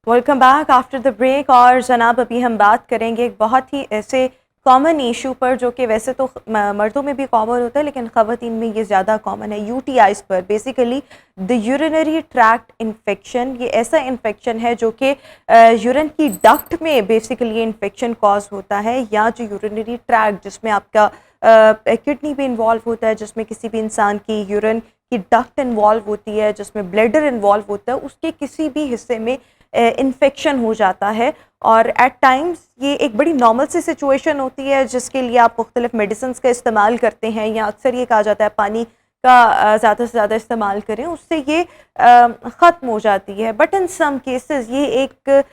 Welcome back after the break. और जनाब अभी हम बात करेंगे एक बहुत ही ऐसे कॉमन इशू पर जो कि वैसे तो मर्दों में भी कॉमन होता है लेकिन ख़वातीन में ये ज़्यादा कॉमन है, यूटीआईज़ पर। Basically the urinary tract infection, ये ऐसा इन्फेक्शन है जो कि यूरिन की डक्ट में बेसिकली इन्फेक्शन कॉज होता है, या जो यूरिनरी ट्रैक्ट जिसमें आपका किडनी भी इन्वॉल्व होता है, जिसमें किसी भी इंसान की यूरिन की डक्ट इन्वॉल्व होती है, जिसमें ब्लैडर इन्वॉल्व होता है, उसके किसी भी हिस्से में इन्फेक्शन हो जाता है। और एट टाइम्स ये एक बड़ी नॉर्मल सी सिचुएशन होती है जिसके लिए आप मुख्तलिफ मेडिसिन का इस्तेमाल करते हैं, या अक्सर ये कहा जाता है पानी का ज़्यादा से ज़्यादा इस्तेमाल करें, उससे ये ख़त्म हो जाती है। बट इन सम केसेस ये एक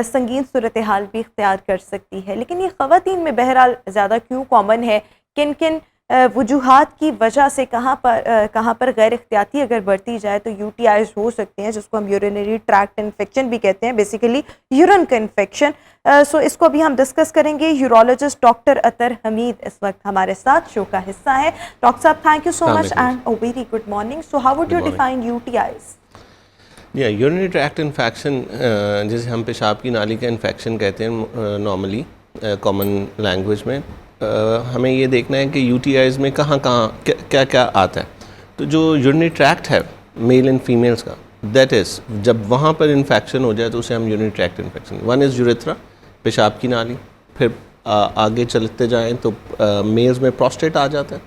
संगीन सूरत हाल भी इख्तियार कर सकती है। लेकिन ये ख़वातीन में बहरहाल ज़्यादा क्यों कॉमन है, किन किन वजूहात की वजह से कहाँ पर गैर इख्तियाती अगर बढ़ती जाए तो यूटीआईज हो सकते हैं, जिसको हम यूरिनरी ट्रैक्ट इन्फेक्शन भी कहते हैं, बेसिकली यूरिन का इन्फेक्शन। सो इसको भी हम डिस्कस करेंगे। यूरोलॉजिस्ट डॉक्टर अतर हमीद इस वक्त हमारे साथ शो का हिस्सा है। डॉक्टर साहब, thank you so much and a very good morning. So how would you define UTIs? Urinary tract infection, जिसे हम पेशाब की नाली का इन्फेक्शन कहते हैं नॉर्मली कॉमन लैंग्वेज में, हमें ये देखना है कि यूटीआईज़ में कहाँ क्या क्या आता है। तो जो यूरिनरी ट्रैक्ट है मेल एंड फीमेल्स का, दैट इज़ जब वहाँ पर इन्फेक्शन हो जाए तो उसे हम urinary tract infection. One is urethra, पेशाब की नाली। फिर आगे चलते जाएं तो मेल्स में प्रोस्टेट आ जाता है,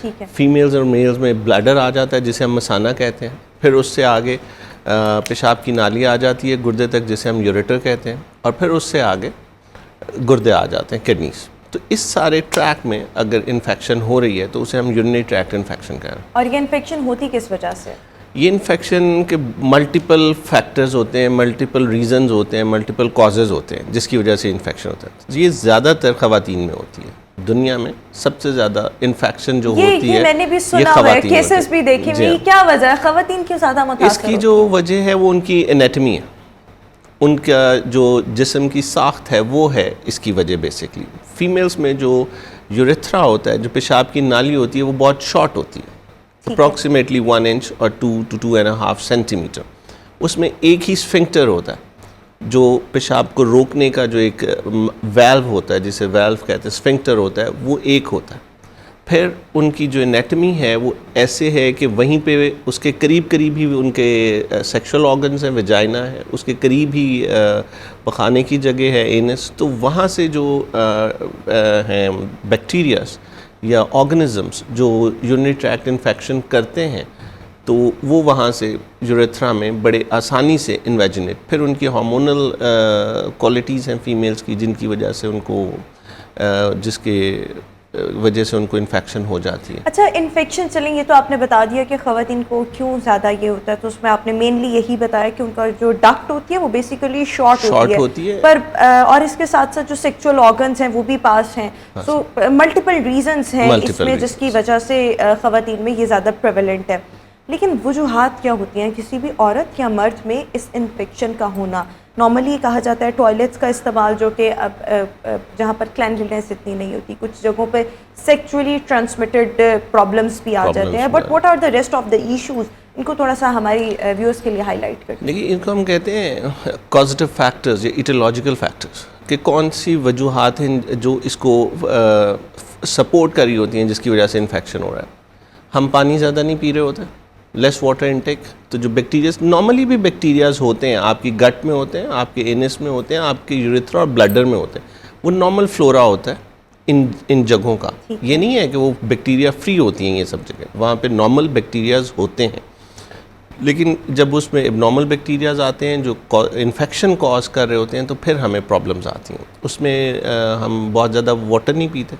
ठीक है। फीमेल्स और मेल्स में ब्लैडर आ जाता है जिसे हम मसाना कहते हैं। फिर उससे आगे पेशाब की नाली आ जाती है गुर्दे तक, जिसे हम यूरेटर कहते हैं। और फिर उससे आगे गुर्दे आ जाते हैं, किडनीज। तो इस सारे ट्रैक में अगर इन्फेक्शन हो रही है तो उसे हम यूरिनरी ट्रैक्ट इन्फेक्शन कह रहे हैं। और ये इन्फेक्शन होती किस वजह से? ये इन्फेक्शन के मल्टीपल फैक्टर्स होते हैं, मल्टीपल रीजंस होते हैं, मल्टीपल कॉजेज़ होते हैं जिसकी वजह से इन्फेक्शन होता है। ये ज़्यादातर ख़वातीन में होती है। दुनिया में सबसे ज़्यादा इन्फेक्शन जो होती है, मैंने भी सुना है, केसेस भी देखे हैं। क्या वजह है, ख़वातीन क्यों ज़्यादा मुतासर? इसकी जो वजह है वो उनकी एनाटमी है, उनका जो जिस्म की साख्त है वो है इसकी वजह। बेसिकली फ़ीमेल्स में जो यूरेथ्रा होता है, जो पेशाब की नाली होती है, वो बहुत शॉर्ट होती है, अप्रॉक्सीमेटली 1 इंच और 2 to 2.5 सेंटीमीटर। उसमें एक ही स्फिंक्टर होता है जो पेशाब को रोकने का जो एक वाल्व होता है, जिसे वाल्व कहते हैं, स्फिंक्टर होता है, वो एक होता है। फिर उनकी जो एनाटमी है वो ऐसे है कि वहीं पे उसके करीब करीब ही उनके सेक्सुअल ऑर्गन्स हैं, वेजाइना है, उसके करीब ही पखाने की जगह है, एनस। तो वहाँ से जो हैं बैक्टीरियाज या ऑर्गेनिजम्स जो यूरिनरी ट्रैक्ट इन्फेक्शन करते हैं, तो वो वहाँ से यूरेथ्रा में बड़े आसानी से इन्वेजिनेट, फिर उनकी हार्मोनल क्वालिटीज़ हैं फीमेल्स की, जिनकी वजह से उनको जिसके वजह से उनको इन्फेक्शन हो जाती है। अच्छा, इन्फेक्शन चलेंगे तो आपने बता दिया कि ख़वातीन को क्यों ज़्यादा ये होता है, तो उसमें आपने मेनली यही बताया कि उनका जो डक्ट होती है वो बेसिकली शॉर्ट होती है। पर और इसके साथ साथ जो सेक्सुअल ऑर्गन्स हैं वो भी पास हैं। सो मल्टीपल रीजंस हैं इसमें जिसकी वजह से ख़वातीन में ये ज़्यादा प्रेवलेंट है। लेकिन वजूहात क्या होती हैं किसी भी औरत या मर्द में इस इन्फेक्शन का होना? नॉर्मली कहा जाता है टॉयलेट्स का इस्तेमाल, जो कि जहाँ पर क्लैंडलीनेस इतनी नहीं होती, कुछ जगहों पे सेक्सुअली ट्रांसमिटेड प्रॉब्लम्स भी आ जाते हैं। But what are the rest of the issues? इनको थोड़ा सा हमारी व्यूअर्स के लिए हाईलाइट करें। देखिए, इनको हम कहते हैं कॉजेटिव फैक्टर्स या इटियोलॉजिकल फैक्टर्स, कि कौन सी वजूहात हैं जो इसको सपोर्ट कर रही होती हैं जिसकी वजह से इन्फेक्शन हो रहा है। हम पानी ज़्यादा नहीं पी रहे होते, लेस वाटर इनटेक, तो जो बैक्टीरियाज, नॉर्मली भी बैक्टीरियाज होते हैं, आपकी गट में होते हैं, आपके एनस में होते हैं, आपके यूरेथ्रा और ब्लैडर में होते हैं, वो नॉर्मल फ्लोरा होता है इन जगहों का। ये नहीं है कि वो बैक्टीरिया फ्री होती हैं, ये सब जगह वहाँ पे नॉर्मल बैक्टीरियाज होते हैं। लेकिन जब उसमें एबनॉर्मल बैक्टीरियाज आते हैं जो इन्फेक्शन कॉज कर रहे होते हैं, तो फिर हमें प्रॉब्लम्स आती हैं। उसमें हम बहुत ज़्यादा वाटर नहीं पीते,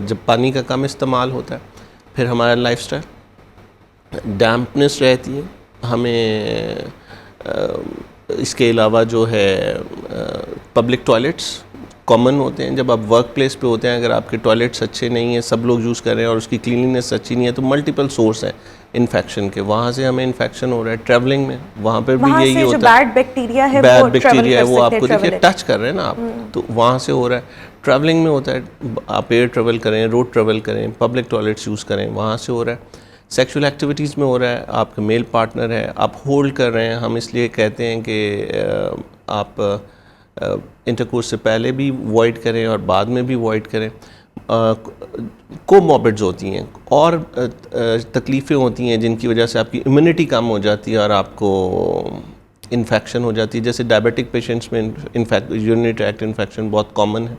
जब पानी का कम इस्तेमाल होता है। फिर हमारा लाइफस्टाइल, डैम्पनेस रहती है हमें। इसके अलावा जो है पब्लिक टॉयलेट्स कॉमन होते हैं। जब आप वर्क प्लेस पे होते हैं, अगर आपके टॉयलेट्स अच्छे नहीं हैं, सब लोग यूज़ कर रहे हैं और उसकी क्लीनिनेस अच्छी नहीं है, तो मल्टीपल सोर्स है इन्फेक्शन के, वहाँ से हमें इन्फेक्शन हो रहा है। ट्रैवलिंग में वहाँ पर भी यही होता है, बैड बैक्टीरिया है, बैड बैक्टीरिया है वो आपको देखिए टच कर रहे हैं ना आप, तो वहाँ से हो रहा है। ट्रैवलिंग में होता है, आप एयर ट्रैवल करें, रोड ट्रैवल करें, पब्लिक टॉयलेट्स यूज़ करें, वहाँ से हो रहा है। सेक्सुअल एक्टिविटीज़ में हो रहा है, आपका मेल पार्टनर है, आप होल्ड कर रहे हैं, हम इसलिए कहते हैं कि आप इंटरकोर्स से पहले भी वॉइड करें और बाद में भी वॉइड करें। कोमॉर्बिड्स होती हैं और तकलीफ़ें होती हैं जिनकी वजह से आपकी इम्यूनिटी कम हो जाती है और आपको इन्फेक्शन हो जाती है। जैसे डायबिटिक पेशेंट्स में यूरिनरी ट्रैक्ट इन्फेक्शन बहुत कॉमन है,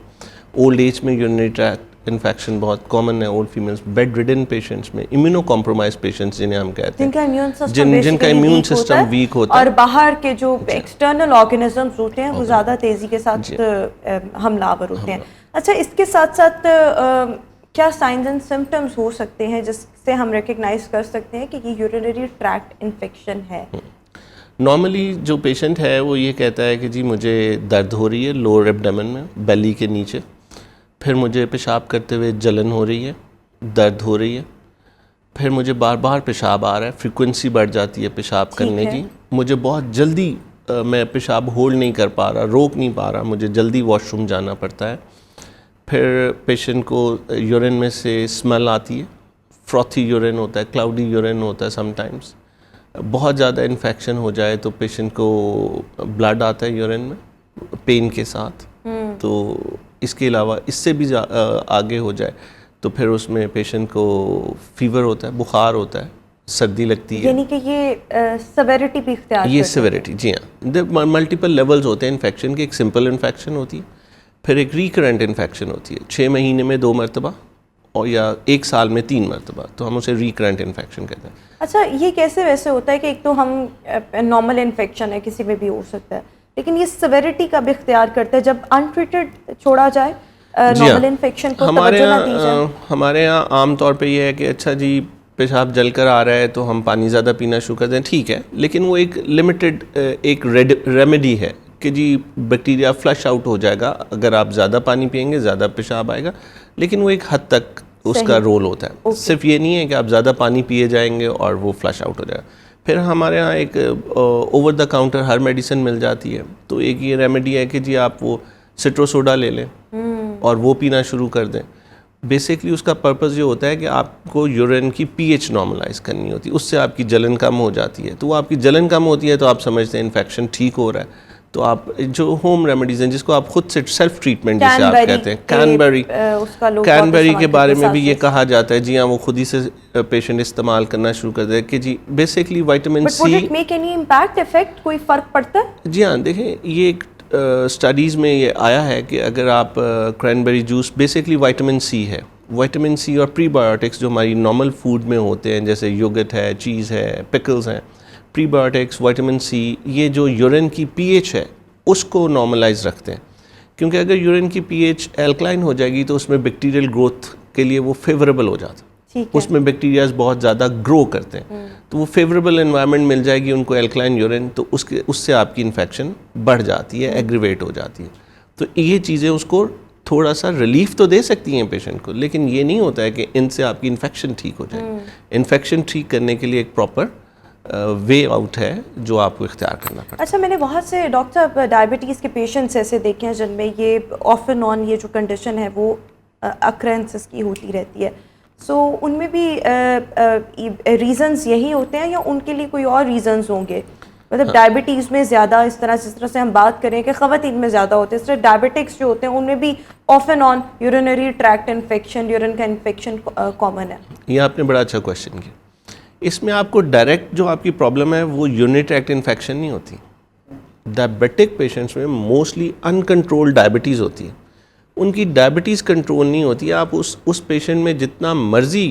ओल्ड एज में यूरिनरी ट्रैक्ट इन्फेक्शन बहुत कॉमन है, old females, bed ridden patients में, इम्यूनो कॉम्प्रोमाइज पेशेंट्स जिन्हें हम कहते हैं, जिनका इम्यून सिस्टम वीक होता है और बाहर के जो एक्सटर्नल ऑर्गेनिजम्स होते हैं वो ज़्यादा तेज़ी के साथ हमलावर होते हैं। अच्छा, इसके साथ साथ क्या साइंस एंड सिम्टम्स हो सकते हैं जिससे हम रिकग्नाइज कर सकते हैं कि ये यूरिनरी ट्रैक्ट इन्फेक्शन है? नॉर्मली जो पेशेंट है वो ये कहता है कि जी मुझे दर्द हो रही है लोअर एब्डोमेन में, बेली के नीचे, फिर मुझे पेशाब करते हुए जलन हो रही है, दर्द हो रही है, फिर मुझे बार बार पेशाब आ रहा है, फ्रीक्वेंसी बढ़ जाती है पेशाब करने की, मुझे बहुत जल्दी मैं पेशाब होल्ड नहीं कर पा रहा, रोक नहीं पा रहा, मुझे जल्दी वॉशरूम जाना पड़ता है। फिर पेशेंट को यूरिन में से स्मेल आती है, फ्रॉथी यूरिन होता है, क्लाउडी यूरिन होता है समटाइम्स। बहुत ज़्यादा इन्फेक्शन हो जाए तो पेशेंट को ब्लड आता है यूरिन में पेन के साथ। तो इसके अलावा इससे भी आगे हो जाए तो फिर उसमें पेशेंट को फीवर होता है, बुखार होता है, सर्दी लगती है। यानी कि ये सेवेरिटी भी इख्तियार ये सेवेरिटी, जी हाँ, मल्टीपल लेवल्स होते हैं इन्फेक्शन के। एक सिंपल इन्फेक्शन होती है, फिर एक रिकरेंट इन्फेक्शन होती है 6 महीने में 2 मरतबा और या 1 साल में 3 मरतबा, तो हम उसे रिकरेंट इन्फेक्शन कहते हैं। अच्छा, ये कैसे वैसे होता है कि एक तो हम नॉर्मल इन्फेक्शन है, किसी में भी हो सकता है, लेकिन ये सेवेरिटी का भी इख्तियार करता है जब अनट्रीटेड छोड़ा जाए नॉर्मल इन्फेक्शन को, तवज्जो ना दी जाए? हमारे यहाँ आम तौर पे ये है कि अच्छा जी पेशाब जल कर आ रहा है तो हम पानी ज़्यादा पीना शुरू कर दें, ठीक है, लेकिन वो एक लिमिटेड एक रेमेडी है कि जी बैक्टीरिया फ्लश आउट हो जाएगा अगर आप ज़्यादा पानी पिएंगे, ज़्यादा पेशाब आएगा, लेकिन वो एक हद तक उसका रोल होता है। सिर्फ ये नहीं है कि आप ज़्यादा पानी पिए जाएंगे और वो फ्लश आउट हो जाएगा। फिर हमारे यहाँ एक ओवर द काउंटर हर मेडिसिन मिल जाती है, तो एक ये रेमेडी है कि जी आप वो सिट्रोसोडा ले लें और वो पीना शुरू कर दें। बेसिकली उसका पर्पज़ ये होता है कि आपको यूरिन की पीएच नॉर्मलाइज करनी होती है, उससे आपकी जलन कम हो जाती है। तो वो आपकी जलन कम होती है तो आप समझते हैं इन्फेक्शन ठीक हो रहा है। तो आप जो होम रेमेडीज़ हैं जिसको आप खुद से सेल्फ ट्रीटमेंट जिसे आप कहते हैं, कैनबेरी के बारे में भी ये कहा जाता है, जी हाँ, वो खुद ही से पेशेंट इस्तेमाल करना शुरू कर दे कि जी basically vitamin C. Make any impact effect, कोई फ़र्क पड़ता है? जी हाँ, देखें ये एक स्टडीज़ में ये आया है कि अगर आप cranberry juice, basically vitamin C है, विटामिन सी और प्रीबायोटिक्स जो हमारी नॉर्मल फूड में होते हैं जैसे योगर्ट है, चीज़ है, पिकल्स हैं, प्रीबायोटिक्स, विटामिन सी, ये जो यूरिन की पीएच है उसको नॉर्मलाइज रखते हैं। क्योंकि अगर यूरिन की पीएच एल्कलाइन हो जाएगी तो उसमें बैक्टीरियल ग्रोथ के लिए वो फेवरेबल हो जाता है, उसमें बैक्टीरियाज बहुत ज़्यादा ग्रो करते हैं, तो वो फेवरेबल एनवायरनमेंट मिल जाएगी उनको एल्कलाइन यूरिन, तो उससे आपकी इन्फेक्शन बढ़ जाती है, एग्रीवेट हो जाती है। तो ये चीज़ें उसको थोड़ा सा रिलीफ तो दे सकती हैं पेशेंट को, लेकिन ये नहीं होता है कि इनसे आपकी इन्फेक्शन ठीक हो जाए। इन्फेक्शन ठीक करने के लिए एक प्रॉपर वे आउट है जो आपको इख्तियार करना पड़ता है। अच्छा, मैंने बहुत से डॉक्टर साहब डायबिटीज़ के पेशेंट्स ऐसे देखे हैं जिनमें ये ऑफ एंड ऑन ये जो कंडीशन है वो अक्रेंसेस की होती रहती है। सो उनमें भी रीज़न्स यही होते हैं या उनके लिए कोई और रीज़न्स होंगे? मतलब डायबिटीज़ में ज़्यादा इस तरह जिस तरह से हम बात करें कि ख़वातीन में ज़्यादा होते हैं, इस तरह डायबिटिक्स जो होते हैं उनमें भी of and on urinary tract infection, urine का इन्फेक्शन कॉमन है। ये आपने बड़ा अच्छा क्वेश्चन किया। इसमें आपको डायरेक्ट जो आपकी प्रॉब्लम है वो यूरिनरी ट्रैक्ट इन्फेक्शन नहीं होती। डायबिटिक पेशेंट्स में मोस्टली अनकंट्रोल्ड डायबिटीज़ होती है, उनकी डायबिटीज़ कंट्रोल नहीं होती। आप उस पेशेंट में जितना मर्जी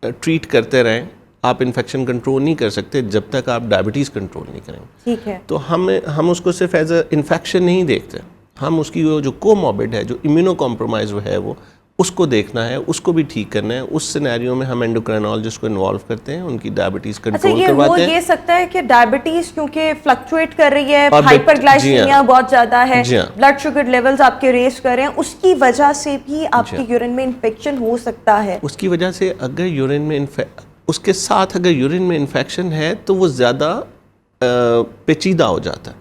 ट्रीट करते रहें, आप इन्फेक्शन कंट्रोल नहीं कर सकते जब तक आप डायबिटीज़ कंट्रोल नहीं करेंगे। ठीक है। तो हम उसको सिर्फ एज अ इन्फेक्शन नहीं देखते, हम उसकी वो जो कोमॉर्बिड है, जो इम्यूनो कॉम्प्रोमाइज है, वो उसको देखना है, उसको भी ठीक करना है। उस सिनेरियो में हम एंडोक्राइनोलॉजिस्ट को इन्वॉल्व करते हैं, उनकी डायबिटीज़ कंट्रोल करवाते हैं। ये सकता है कि डायबिटीज़ क्योंकि फ्लक्चुएट कर रही है, हाइपरग्लाइसीमिया बहुत ज़्यादा है, ब्लड शुगर लेवल्स आपके रेस कर रहे हैं, उसकी वजह से भी आपके यूरिन में इन्फेक्शन हो सकता है। उसकी वजह से अगर यूरिन में उसके साथ अगर यूरिन में इन्फेक्शन है तो वो ज़्यादा पेचीदा हो जाता है,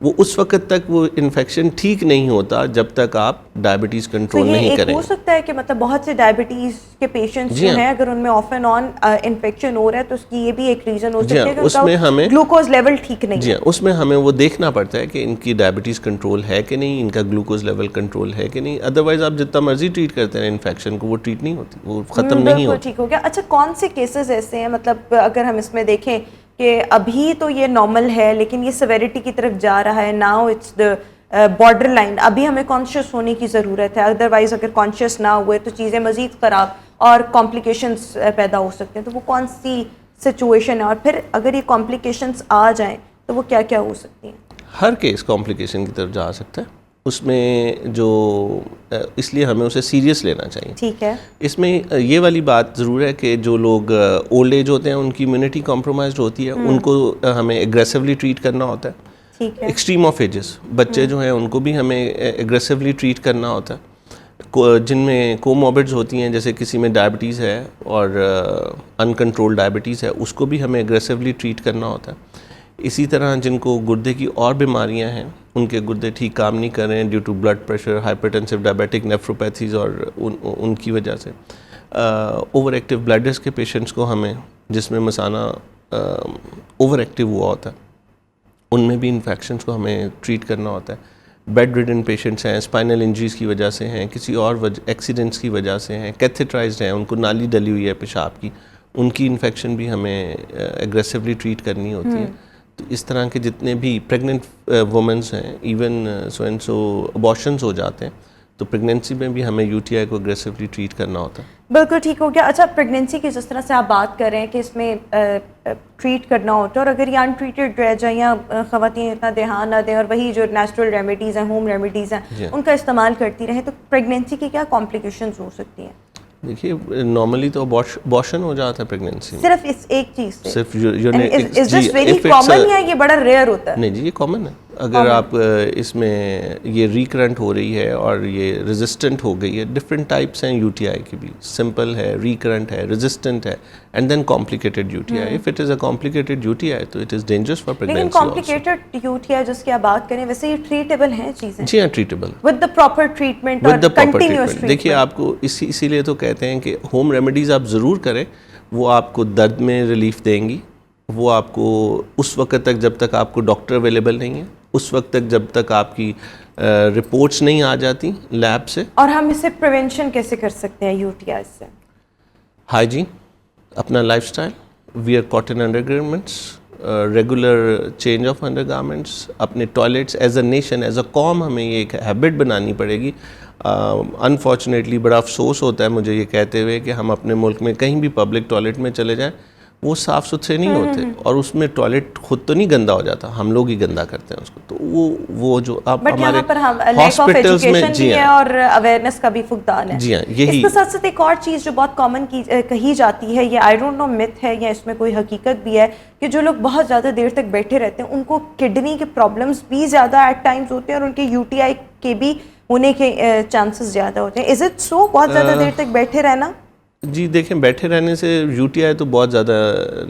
वो उस वक्त तक वो इन्फेक्शन ठीक नहीं होता जब तक आप डायबिटीज़ कंट्रोल नहीं करेंगे। हो सकता है कि मतलब बहुत से डायबिटीज़ के पेशेंट्स जो हैं अगर उनमें ऑफ एंड ऑन इन्फेक्शन हो रहा है तो उसकी ये भी एक रीज़न हो सकता है कि उसमें हमें ग्लूकोज लेवल ठीक नहीं है। उसमें हमें वो देखना पड़ता है कि इनकी डायबिटीज़ कंट्रोल है कि नहीं, इनका ग्लूकोज लेवल कंट्रोल है कि नहीं। अदरवाइज आप जितना मर्जी ट्रीट करते हैं इन्फेक्शन को, वो ट्रीट नहीं होती, वो ख़त्म नहीं होती। ठीक हो गया। अच्छा, कौन से केसेस ऐसे हैं, मतलब अगर हम इसमें देखें कि अभी तो ये नॉर्मल है लेकिन ये सेवेरिटी की तरफ जा रहा है, now it's the border line, अभी हमें कॉन्शियस होने की ज़रूरत है, अदरवाइज अगर कॉन्शियस ना हुए तो चीज़ें मज़ीद ख़राब और कॉम्प्लिकेशंस पैदा हो सकते हैं, तो वो कौन सी सिचुएशन है? और फिर अगर ये कॉम्प्लिकेशंस आ जाएं तो वो क्या क्या हो सकती हैं? हर केस कॉम्प्लिकेशन की तरफ जा सकता है, उसमें जो इसलिए हमें उसे सीरियस लेना चाहिए। ठीक है। इसमें ये वाली बात ज़रूर है कि जो लोग ओल्ड एज होते हैं उनकी इम्यूनिटी कॉम्प्रोमाइज्ड होती है, उनको हमें एग्रेसिवली ट्रीट करना होता है। ठीक है। एक्सट्रीम ऑफ एजेस बच्चे जो हैं उनको भी हमें एग्रेसिवली ट्रीट करना होता है। जिनमें कोमॉर्बिड्स होती हैं, जैसे किसी में डायबिटीज़ है और अनकंट्रोल्ड डायबिटीज़ है, उसको भी हमें एग्रेसिवली ट्रीट करना होता है। इसी तरह जिनको गुर्दे की और बीमारियां हैं, उनके गुर्दे ठीक काम नहीं कर रहे हैं due to blood pressure, hypertensive diabetic nephropathies और उनकी वजह से ओवर एक्टिव ब्लडर्स के पेशेंट्स को हमें, जिसमें मसाना ओवर एक्टिव हुआ होता है, उनमें भी इन्फेक्शंस को हमें ट्रीट करना होता है। बेड रिडन पेशेंट्स हैं, स्पाइनल इंजरीज़ की वजह से हैं, किसी और एक्सीडेंट्स की वजह से हैं, कैथेटराइज्ड हैं, उनको नाली डली हुई है पेशाब की, उनकी इन्फेक्शन भी हमें एग्रेसिवली ट्रीट करनी होती है। तो इस तरह के जितने भी प्रेग्नेंट वुमेंस हैं, even so and so abortions हो जाते हैं, तो प्रेगनेंसी में भी हमें यूटीआई को एग्रेसिवली ट्रीट करना होता है। बिल्कुल ठीक हो गया। अच्छा, प्रेगनेंसी की जिस तरह से आप बात कर रहे हैं कि इसमें ट्रीट करना होता है, और अगर ये अनट्रीटेड रह जाए या ख़वातीन इतना ध्यान ना दें और वही जो नेचुरल रेमेडीज़ हैं, होम रेमेडीज़ हैं, उनका इस्तेमाल करती रहें, तो प्रेगनेंसी की क्या कॉम्प्लिकेशंस हो सकती हैं? देखिए, नॉर्मली तो अबॉर्शन हो जाता है प्रेगनेंसी में, सिर्फ इस एक चीज़ से? सिर्फ इज दिस वेरी कॉमन या ये बड़ा रेयर होता है? नहीं जी, ये कॉमन है। अगर आप इसमें ये रिकरेंट हो रही है और ये रेजिस्टेंट हो गई है, डिफरेंट टाइप्स हैं यूटीआई की भी, सिंपल है, रिकरेंट है, रेजिस्टेंट है, and then complicated UTI. If it is a complicated UTI तो it is dangerous for pregnancy. लेकिन कॉम्प्लिकेटेड यूटीआई जिसकी आप बात करें, वैसे ये ट्रीटेबल हैं चीज़ें? जी हाँ, treatable with the proper treatment और कंटिन्यूअस ट्रीटमेंट। देखिए, आपको इसीलिए तो कहते हैं कि होम रेमेडीज़ आप ज़रूर करें, वो आपको दर्द में रिलीफ देंगी, वो आपको उस वक्त तक, जब तक आपको डॉक्टर अवेलेबल नहीं है, उस वक्त तक जब तक आपकी रिपोर्ट्स नहीं आ जाती लैब से। और हम इसे प्रिवेंशन कैसे कर सकते हैं यूटीआई से? हाइजीन, अपना lifestyle, wear cotton undergarments, regular change of undergarments, अपने toilets, as a nation, as a कॉम हमें ये एक हैबिट बनानी पड़ेगी। अनफॉर्चुनेटली बड़ा अफसोस होता है मुझे ये कहते हुए कि हम अपने मुल्क में कहीं भी पब्लिक टॉयलेट में चले जाएं, वो साफ़ सुथरे नहीं होते, और उसमें टॉयलेट खुद तो नहीं गंदा हो जाता, हम लोग ही गंदा करते हैं उसको। तो वो जो आप हमारे हॉस्पिटल्स में, जी हाँ, और अवेयरनेस का भी फुकदान है। जी हाँ, यही। इसके साथ साथ एक और चीज़ जो बहुत कॉमन कही जाती है, ये आई डोंट नो मिथ है या इसमें कोई हकीकत भी है, कि जो लोग बहुत ज़्यादा देर तक बैठे रहते हैं उनको किडनी के प्रॉब्लम्स भी ज़्यादा एट टाइम्स होते हैं और उनके यूटीआई के भी होने के चांसेस ज़्यादा होते हैं। इज़ इट सो, बहुत ज़्यादा देर तक बैठे रहना? जी देखें, बैठे रहने से यूटीआई तो बहुत ज़्यादा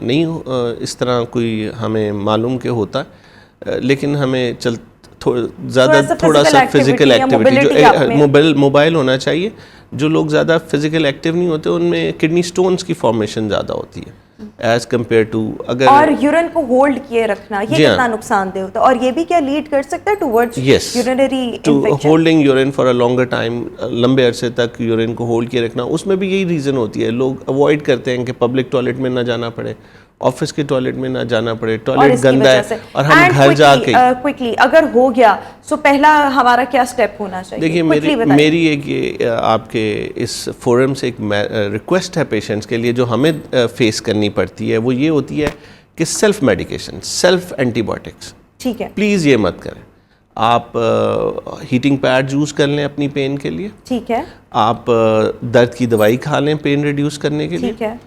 नहीं इस तरह कोई हमें मालूम के होता है, लेकिन हमें ज़्यादा थोड़ा सा फिज़िकल एक्टिविटी, जो मोबाइल होना चाहिए। जो लोग ज़्यादा फिज़िकल एक्टिव नहीं होते उनमें किडनी स्टोन्स की फॉर्मेशन ज़्यादा होती है एज़ कम्पेयर टू अगर। और यूरिन को होल्ड किए रखना, ये कितना नुकसानदेह होता है, और ये भी क्या लीड कर सकता है towards urinary infection? Holding urine for a longer time, लंबे अरसे तक यूरिन को होल्ड किए रखना, उसमें भी यही रीज़न होती है। लोग अवॉइड करते हैं कि पब्लिक टॉयलेट में ना जाना पड़े, ऑफिस के टॉयलेट में ना जाना पड़े, टॉयलेट गंदा है, और हम घर जाके क्विकली अगर हो गया सो पहला हमारा क्या स्टेप होना चाहिए? देखिए, मेरी एक ये आपके इस फोरम से एक रिक्वेस्ट है पेशेंट्स के लिए जो हमें फेस करनी पड़ती है, वो ये होती है कि सेल्फ मेडिकेशन, सेल्फ एंटीबायोटिक्स, ठीक है, प्लीज़ ये मत करें। आप हीटिंग पैड यूज़ कर लें अपनी पेन के लिए, ठीक है, आप दर्द की दवाई खा लें पेन रिड्यूस करने के लिए, ठीक है,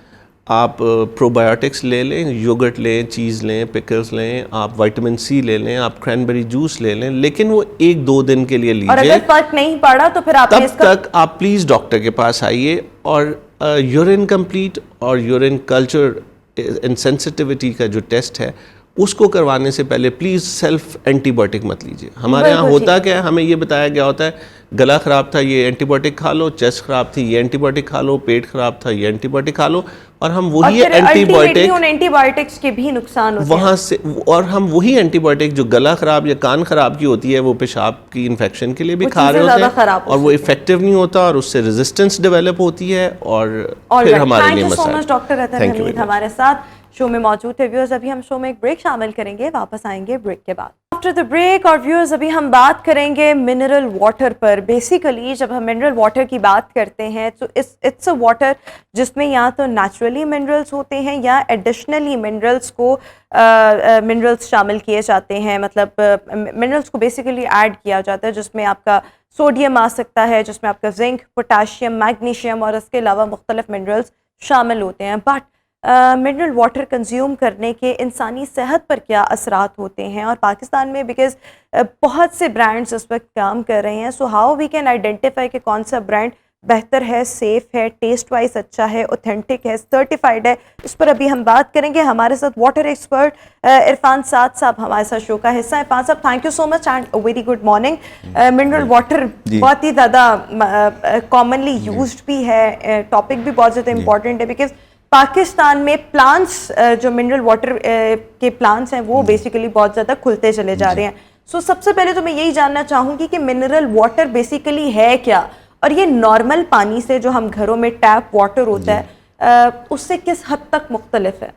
आप प्रोबायोटिक्स ले लें, योगर्ट लें, चीज़ लें, पिकल्स लें, आप विटामिन सी ले लें, आप क्रैनबेरी जूस ले लें, लेकिन वो 1-2 दिन के लिए लीजिए। और अगर फर्क नहीं पड़ा तो फिर आप तब तक आप प्लीज़ डॉक्टर के पास आइए, और यूरिन कंप्लीट और यूरिन कल्चर इंसेंसिटिविटी का जो टेस्ट है उसको करवाने से पहले प्लीज़ सेल्फ एंटीबायोटिक मत लीजिए। हमारे यहाँ होता क्या है, हमें ये बताया गया होता है गला ख़राब था ये एंटीबायोटिक खा लो, चेस्ट ख़राब थी ये एंटीबायोटिक खा लो, पेट ख़राब था ये एंटीबायोटिक खा लो, और हम वही एंटीबायोटिक उन एंटीबायोटिक्स के भी नुकसान होते वहाँ से, और हम वही एंटीबायोटिक जो गला ख़राब या कान ख़राब की होती है वो पेशाब की इन्फेक्शन के लिए भी खा रहे होते हैं, और वो इफेक्टिव नहीं होता और उससे रेजिस्टेंस डेवलप होती है और फिर हमारे लिए मसला। Thank you so much doctor Atar Hamid हमारे साथ शो में मौजूद थे। व्यूअर्स, अभी हम शो में एक ब्रेक शामिल करेंगे, वापस आएंगे ब्रेक के बाद। आफ्टर द ब्रेक, और व्यूअर्स अभी हम बात करेंगे मिनरल वाटर पर। बेसिकली जब हम मिनरल वाटर की बात करते हैं तो इट्स अ वाटर जिसमें या तो नेचुरली मिनरल्स होते हैं या एडिशनली मिनरल्स शामिल किए जाते हैं, मतलब मिनरल्स को बेसिकली ऐड किया जाता है, जिसमें आपका सोडियम आ सकता है, जिसमें आपका जिंक, पोटाशियम, मैग्नीशियम और इसके अलावा मुख्तलिफ मिनरल्स शामिल होते हैं। बट मिनरल वाटर कंज्यूम करने के इंसानी सेहत पर क्या असरात होते हैं, और पाकिस्तान में बिकॉज बहुत से ब्रांड्स इस वक्त काम कर रहे हैं, so how we can identify कि कौन सा ब्रांड बेहतर है, सेफ है, टेस्ट वाइज अच्छा है, ऑथेंटिक है, सर्टिफाइड है, इस पर अभी हम बात करेंगे। हमारे साथ वाटर एक्सपर्ट इरफान साद साहब हमारे साथ शो का हिस्सा है। इरफान साहब, thank you so much and very good morning. Mineral water बहुत ही ज़्यादा कॉमनली यूज्ड भी है, टॉपिक भी बहुत ज़्यादा इंपॉर्टेंट है, बिकॉज पाकिस्तान में प्लांट्स जो मिनरल वाटर के प्लांट्स हैं वो बेसिकली बहुत ज़्यादा खुलते चले जा रहे हैं। सो सबसे पहले तो मैं यही जानना चाहूँगी कि मिनरल वाटर बेसिकली है क्या, और ये नॉर्मल पानी से जो हम घरों में टैप वाटर होता है उससे किस हद तक मुख्तलिफ है?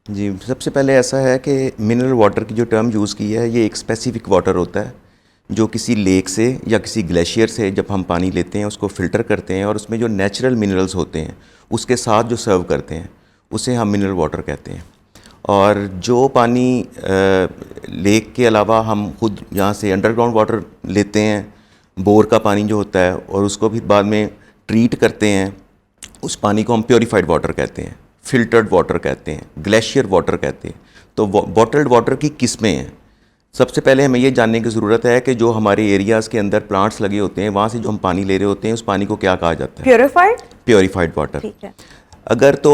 जी, सबसे पहले ऐसा है कि मिनरल वाटर की जो टर्म यूज़ की है ये एक स्पेसिफिक वाटर होता है जो किसी लेक से या किसी ग्लेशियर से जब हम पानी लेते हैं उसको फ़िल्टर करते हैं और उसमें जो नेचुरल मिनरल्स होते हैं उसके साथ जो सर्व करते हैं उसे हम मिनरल वाटर कहते हैं। और जो पानी लेक के अलावा हम खुद यहाँ से अंडरग्राउंड वाटर लेते हैं, बोर का पानी जो होता है, और उसको भी बाद में ट्रीट करते हैं, उस पानी को हम प्योरीफाइड वाटर कहते हैं, फ़िल्टर्ड वाटर कहते हैं, ग्लेशियर वाटर कहते हैं। तो बॉटल्ड वाटर की किस्में हैं। सबसे पहले हमें ये जानने की ज़रूरत है कि जो हमारे एरियाज़ के अंदर प्लांट्स लगे होते हैं वहाँ से जो हम पानी ले रहे होते हैं उस पानी को क्या कहा जाता है? Purified water. ठीक है। अगर तो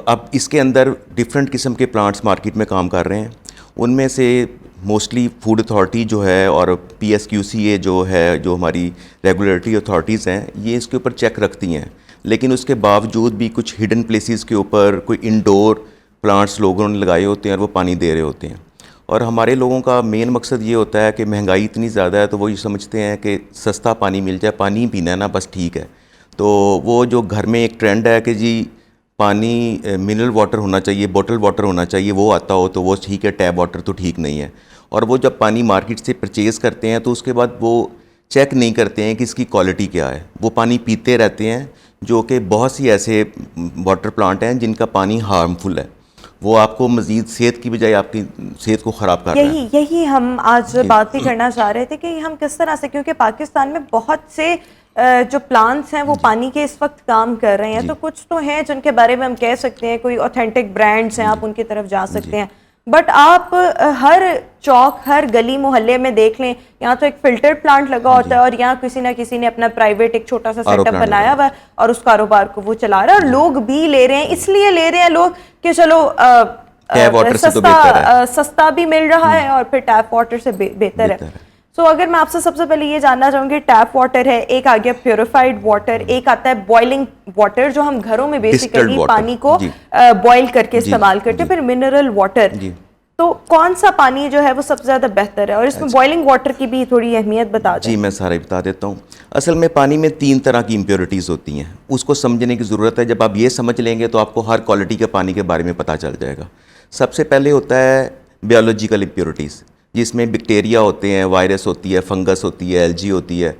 अब इसके अंदर डिफरेंट किस्म के प्लांट्स मार्केट में काम कर रहे हैं, उनमें से मोस्टली फूड अथॉरिटी जो है और PSQCA जो है, जो हमारी रेगुलेटरी अथॉरिटीज़ हैं, ये इसके ऊपर चेक रखती हैं। लेकिन उसके बावजूद भी कुछ हिडन प्लेसेस के ऊपर कोई इंडोर प्लांट्स लोगों ने लगाए होते हैं और वो पानी दे रहे होते हैं। और हमारे लोगों का मेन मकसद ये होता है कि महंगाई इतनी ज़्यादा है तो वो ये समझते हैं कि सस्ता पानी मिल जाए, पानी पीना है ना, बस ठीक है। तो वो जो घर में एक ट्रेंड है कि जी पानी मिनरल वाटर होना चाहिए, बॉटल वाटर होना चाहिए, वो आता हो तो वो ठीक है, टैप वाटर तो ठीक नहीं है। और वो जब पानी मार्केट से परचेज़ करते हैं तो उसके बाद वो चेक नहीं करते हैं कि इसकी क्वालिटी क्या है, वो पानी पीते रहते हैं, जो कि बहुत सी ऐसे वाटर प्लांट हैं जिनका पानी हार्मफुल है, वो आपको मज़ीद सेहत की बजाय आपकी सेहत को ख़राब कर रहा है। यही हम आज बात भी करना चाह रहे थे कि हम किस तरह से, क्योंकि पाकिस्तान में बहुत से जो प्लांट्स हैं वो पानी के इस वक्त काम कर रहे हैं, तो कुछ तो हैं जिनके बारे में हम कह सकते हैं कोई ऑथेंटिक ब्रांड्स हैं, आप उनकी तरफ जा सकते हैं। बट आप हर चौक, हर गली मोहल्ले में देख लें, यहाँ तो एक फिल्टर प्लांट लगा होता है और यहाँ किसी ना किसी ने अपना प्राइवेट एक छोटा सा सेटअप बनाया हुआ है और उस कारोबार को वो चला रहा है, और लोग भी ले रहे हैं। इसलिए ले रहे हैं लोग कि चलो सस्ता भी मिल रहा है और फिर टैप वाटर से बेहतर है। सो अगर मैं आपसे सबसे पहले ये जानना चाहूँगी, टैप वाटर है, एक आ गया प्योरीफाइड वाटर, एक आता है बॉइलिंग वाटर जो हम घरों में बेसिकली पानी को बॉइल करके इस्तेमाल करते हैं, फिर मिनरल वाटर। तो कौन सा पानी जो है वो सबसे ज़्यादा बेहतर है, और इसमें बॉइलिंग वाटर की भी थोड़ी अहमियत बता दें। जी, मैं सारा बता देता हूँ। असल में पानी में 3 तरह की इम्प्योरिटीज़ होती हैं, उसको समझने की ज़रूरत है। जब आप ये समझ लेंगे तो आपको हर क्वालिटी के पानी के बारे में पता चल जाएगा। सबसे पहले होता है बायोलॉजिकल इम्प्योरिटीज़, जिसमें बैक्टीरिया होते हैं, वायरस होती है, फंगस होती है, एल्गी होती है,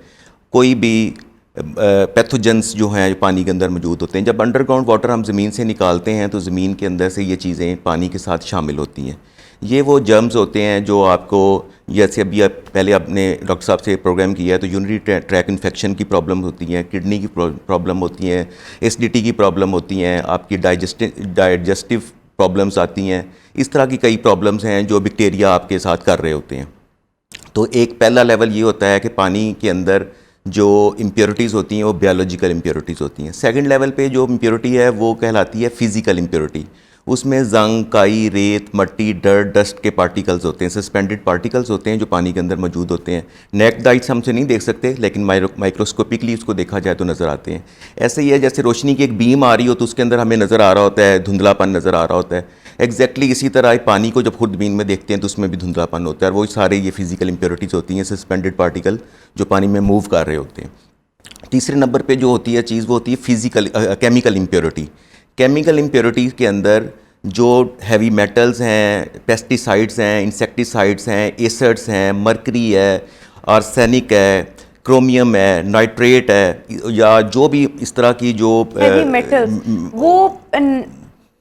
कोई भी पैथोजेंस जो हैं पानी के अंदर मौजूद होते हैं। जब अंडरग्राउंड वाटर हम ज़मीन से निकालते हैं तो ज़मीन के अंदर से ये चीज़ें पानी के साथ शामिल होती हैं। ये वो जर्म्स होते हैं जो आपको, जैसे अभी पहले आपने डॉक्टर साहब से प्रोग्राम किया है, तो यूरिनरी ट्रैक इन्फेक्शन की प्रॉब्लम होती हैं, किडनी की प्रॉब्लम होती हैं, एसिडिटी की प्रॉब्लम होती हैं, आपकी डाइजेस्टिव प्रॉब्लम्स आती हैं। इस तरह की कई प्रॉब्लम्स हैं जो बैक्टीरिया आपके साथ कर रहे होते हैं। तो एक पहला लेवल ये होता है कि पानी के अंदर जो इम्प्योरिटीज़ होती हैं वो बायोलॉजिकल इम्प्योरिटीज़ होती हैं। सेकंड लेवल पे जो इम्प्योरिटी है वो कहलाती है फ़िज़िकल इम्प्योरिटी। उसमें जंग, काई, रेत, मट्टी, डर्ट, डस्ट के पार्टिकल्स होते हैं, सस्पेंडेड पार्टिकल्स होते हैं जो पानी के अंदर मौजूद होते हैं। नेक्ड आइज हमसे नहीं देख सकते, लेकिन माइक्रोस्कोपिकली उसको देखा जाए तो नज़र आते हैं। ऐसे ही है जैसे रोशनी की एक बीम आ रही हो तो उसके अंदर हमें नज़र आ रहा होता है, धुंधलापन नज़र आ रहा होता है। एग्जैक्टली इसी तरह पानी को जब खुद बीम में देखते हैं तो उसमें भी धुंधलापन होता है, और वो सारे ये फिजिकल इम्प्योरिटीज़ होती हैं, सस्पेंडेड पार्टिकल जो पानी में मूव कर रहे होते हैं। तीसरे नंबर पे जो होती है चीज़ वो होती है physical chemical impurity. Chemical impurity के अंदर जो हैवी मेटल्स हैं, पेस्टिसाइड्स हैं, इंसेक्टिसाइड्स हैं, एसिड्स हैं, मरकरी है, आर्सेनिक है, क्रोमियम है, नाइट्रेट है, या जो भी इस तरह की जो हेवी मेटल्स वो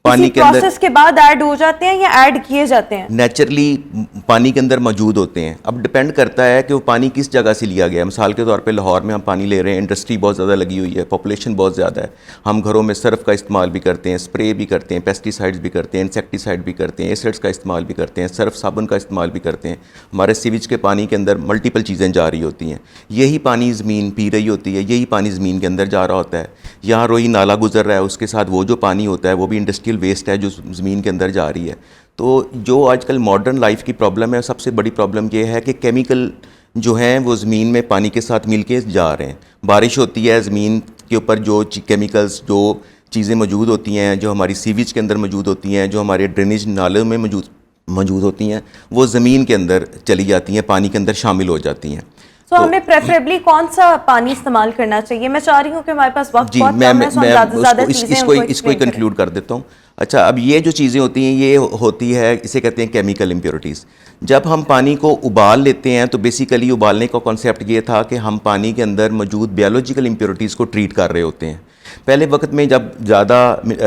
पानी के अंदर प्रोसेस के बाद ऐड हो जाते हैं या ऐड किए जाते हैं? नेचुरली पानी के अंदर मौजूद होते हैं। अब डिपेंड करता है कि वो पानी किस जगह से लिया गया है। मिसाल के तौर पे लाहौर में हम पानी ले रहे हैं, इंडस्ट्री बहुत ज़्यादा लगी हुई है, पॉपुलेशन बहुत ज़्यादा है, हम घरों में सर्फ का इस्तेमाल भी करते हैं, स्प्रे भी करते हैं, पेस्टिसाइड्स भी करते हैं, इंसेक्टिसाइड भी करते हैं, एसिड्स का इस्तेमाल भी करते हैं, सर्फ साबुन का इस्तेमाल भी करते हैं। हमारे सीवेज के पानी के अंदर मल्टीपल चीज़ें जा रही होती हैं, यही पानी ज़मीन पी रही होती है, यही पानी ज़मीन के अंदर जा रहा होता है। यहाँ रोही नाला गुजर रहा है, उसके साथ वो जो पानी होता है वो भी इंडस्ट्रियल वेस्ट है जो ज़मीन के अंदर जा रही है। तो जो आजकल मॉडर्न लाइफ की प्रॉब्लम है, सबसे बड़ी प्रॉब्लम ये है कि केमिकल जो हैं वो ज़मीन में पानी के साथ मिल के जा रहे हैं। बारिश होती है, ज़मीन के ऊपर जो केमिकल्स, जो चीज़ें मौजूद होती हैं, जो हमारी सीवेज के अंदर मौजूद होती हैं, जो हमारे ड्रेनेज नालों में मौजूद होती हैं, वो ज़मीन के अंदर चली जाती हैं, पानी के अंदर शामिल हो जाती हैं। तो हमें प्रेफरेबली कौन सा पानी इस्तेमाल करना चाहिए? मैं चाह रही हूँ कि हमारे पास वक्त जी, बहुत कम है, सो हम ज़्यादा चीज़ें इसको कंक्लूड कर देता हूँ। अच्छा, अब ये जो चीज़ें होती हैं ये होती है, इसे कहते हैं केमिकल इम्प्योरिटीज़। जब हम पानी को उबाल लेते हैं तो बेसिकली उबालने का कॉन्सेप्ट ये था कि हम पानी के अंदर मौजूद बायोलॉजिकल इम्प्योरिटीज़ को ट्रीट कर रहे होते हैं। पहले वक्त में जब ज़्यादा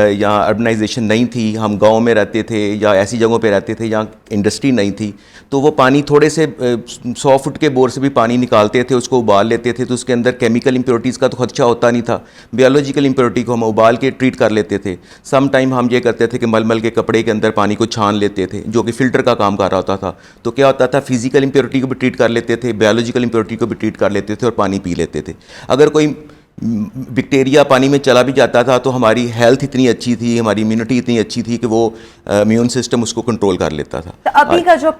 यहाँ अर्बनाइजेशन नहीं थी, हम गांव में रहते थे या ऐसी जगहों पे रहते थे जहाँ इंडस्ट्री नहीं थी, तो वो पानी थोड़े से 100 फुट के बोर से भी पानी निकालते थे, उसको उबाल लेते थे, तो उसके अंदर केमिकल इम्प्योरिटीज़ का तो खदशा होता नहीं था। बायोलॉजिकल इम्प्योरिटी को हम उबाल के ट्रीट कर लेते थे। सम टाइम हम ये करते थे कि मलमल के कपड़े के अंदर पानी को छान लेते थे, जो कि फ़िल्टर का काम कर रहा होता था। तो क्या होता था, फिजिकल इम्प्योरिटी को भी ट्रीट कर लेते थे, बायोलॉजिकल इम्प्योरिटी को भी ट्रीट कर लेते थे और पानी पी लेते थे। अगर कोई बैक्टीरिया पानी में चला भी जाता था तो हमारी हेल्थ इतनी अच्छी थी, हमारी इम्यूनिटी इतनी अच्छी थी कि वो इम्यून सिस्टम उसको कंट्रोल कर लेता था। तो अभी का जो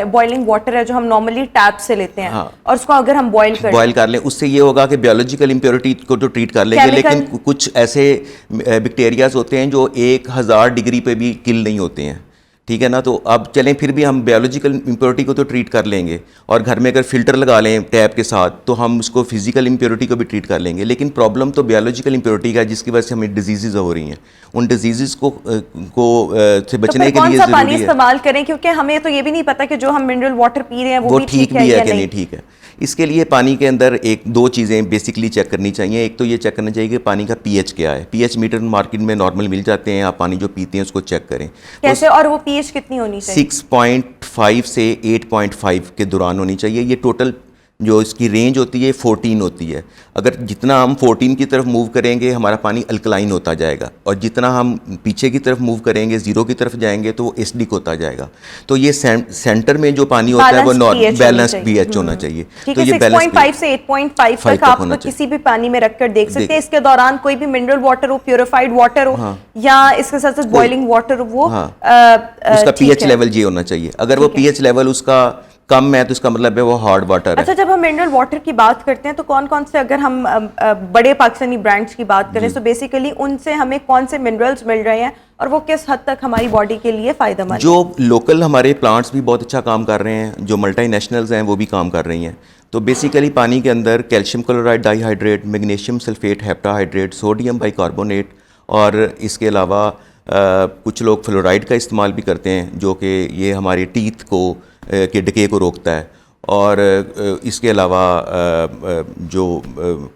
बॉइलिंग वाटर है जो हम नॉर्मली टैप से लेते हैं, हाँ, और उसको अगर हम बॉयल कर लें, उससे ये होगा कि बायोलॉजिकल इम्प्योरिटी को तो ट्रीट कर लेंगे, लेकिन कुछ ऐसे बैक्टीरियाज होते हैं जो 1000 डिग्री पे भी किल नहीं होते हैं, ठीक है ना। तो अब चलें, फिर भी हम बायोलॉजिकल इम्प्योरिटी को तो ट्रीट कर लेंगे, और घर में अगर फ़िल्टर लगा लें टैप के साथ तो हम उसको फिजिकल इम्प्योरिटी को भी ट्रीट कर लेंगे। लेकिन प्रॉब्लम तो बायोलॉजिकल इम्प्योरिटी का है, जिसकी वजह से हमें डिजीज़ हो रही हैं। उन डिजीज़ से बचने के लिए ज़रूरी पानी इस्तेमाल करें, क्योंकि हमें तो ये भी नहीं पता कि जो हम मिनरल वाटर पी रहे हैं वो ठीक भी है कि नहीं ठीक है। इसके लिए पानी के अंदर दो चीज़ें बेसिकली चेक करनी चाहिए। एक तो ये चेक करना चाहिए कि पानी का पीएच क्या है। पीएच मीटर मार्केट में नॉर्मल मिल जाते हैं, आप पानी जो पीते हैं उसको चेक करें कैसे, और वो पीएच कितनी होनी चाहिए? 6.5 से 8.5 के दौरान होनी चाहिए। ये टोटल जो इसकी रेंज होती है 14 होती है। अगर जितना हम 14 की तरफ मूव करेंगे हमारा पानी अल्कलाइन होता जाएगा, और जितना हम पीछे की तरफ मूव करेंगे, 0 की तरफ जाएंगे तो वो एसिडिक होता जाएगा। तो ये सेंटर में जो पानी होता है वो बैलेंस पीएच होना चाहिए। तो ये 6.5 से 8.5 तक आप किसी भी पानी में रखकर देख सकते हैं। इसके दौरान कोई भी मिनरल वाटर हो, प्योरिफाइड वाटर हो, या इसके साथ साथ बॉइलिंग वाटर हो, वो उसका पीएच लेवल ये होना चाहिए। अगर वो पीएच लेवल उसका कम है तो इसका मतलब है वो हार्ड वाटर है। अच्छा, जब हम मिनरल वाटर की बात करते हैं तो कौन कौन से, अगर हम बड़े पाकिस्तानी ब्रांड्स की बात करें तो बेसिकली उनसे हमें कौन से मिनरल्स मिल रहे हैं और वो किस हद तक हमारी बॉडी के लिए फ़ायदेमंद? जो लोकल हमारे प्लांट्स भी बहुत अच्छा काम कर रहे हैं, जो मल्टीनेशनल्स हैं वो भी काम कर रही हैं। तो बेसिकली पानी के अंदर calcium chloride dihydrate, magnesium sulphate heptahydrate, sodium bicarbonate, और इसके अलावा कुछ लोग फ्लोराइड का इस्तेमाल भी करते हैं, जो कि ये हमारे टीथ को के डके को रोकता है। और इसके अलावा जो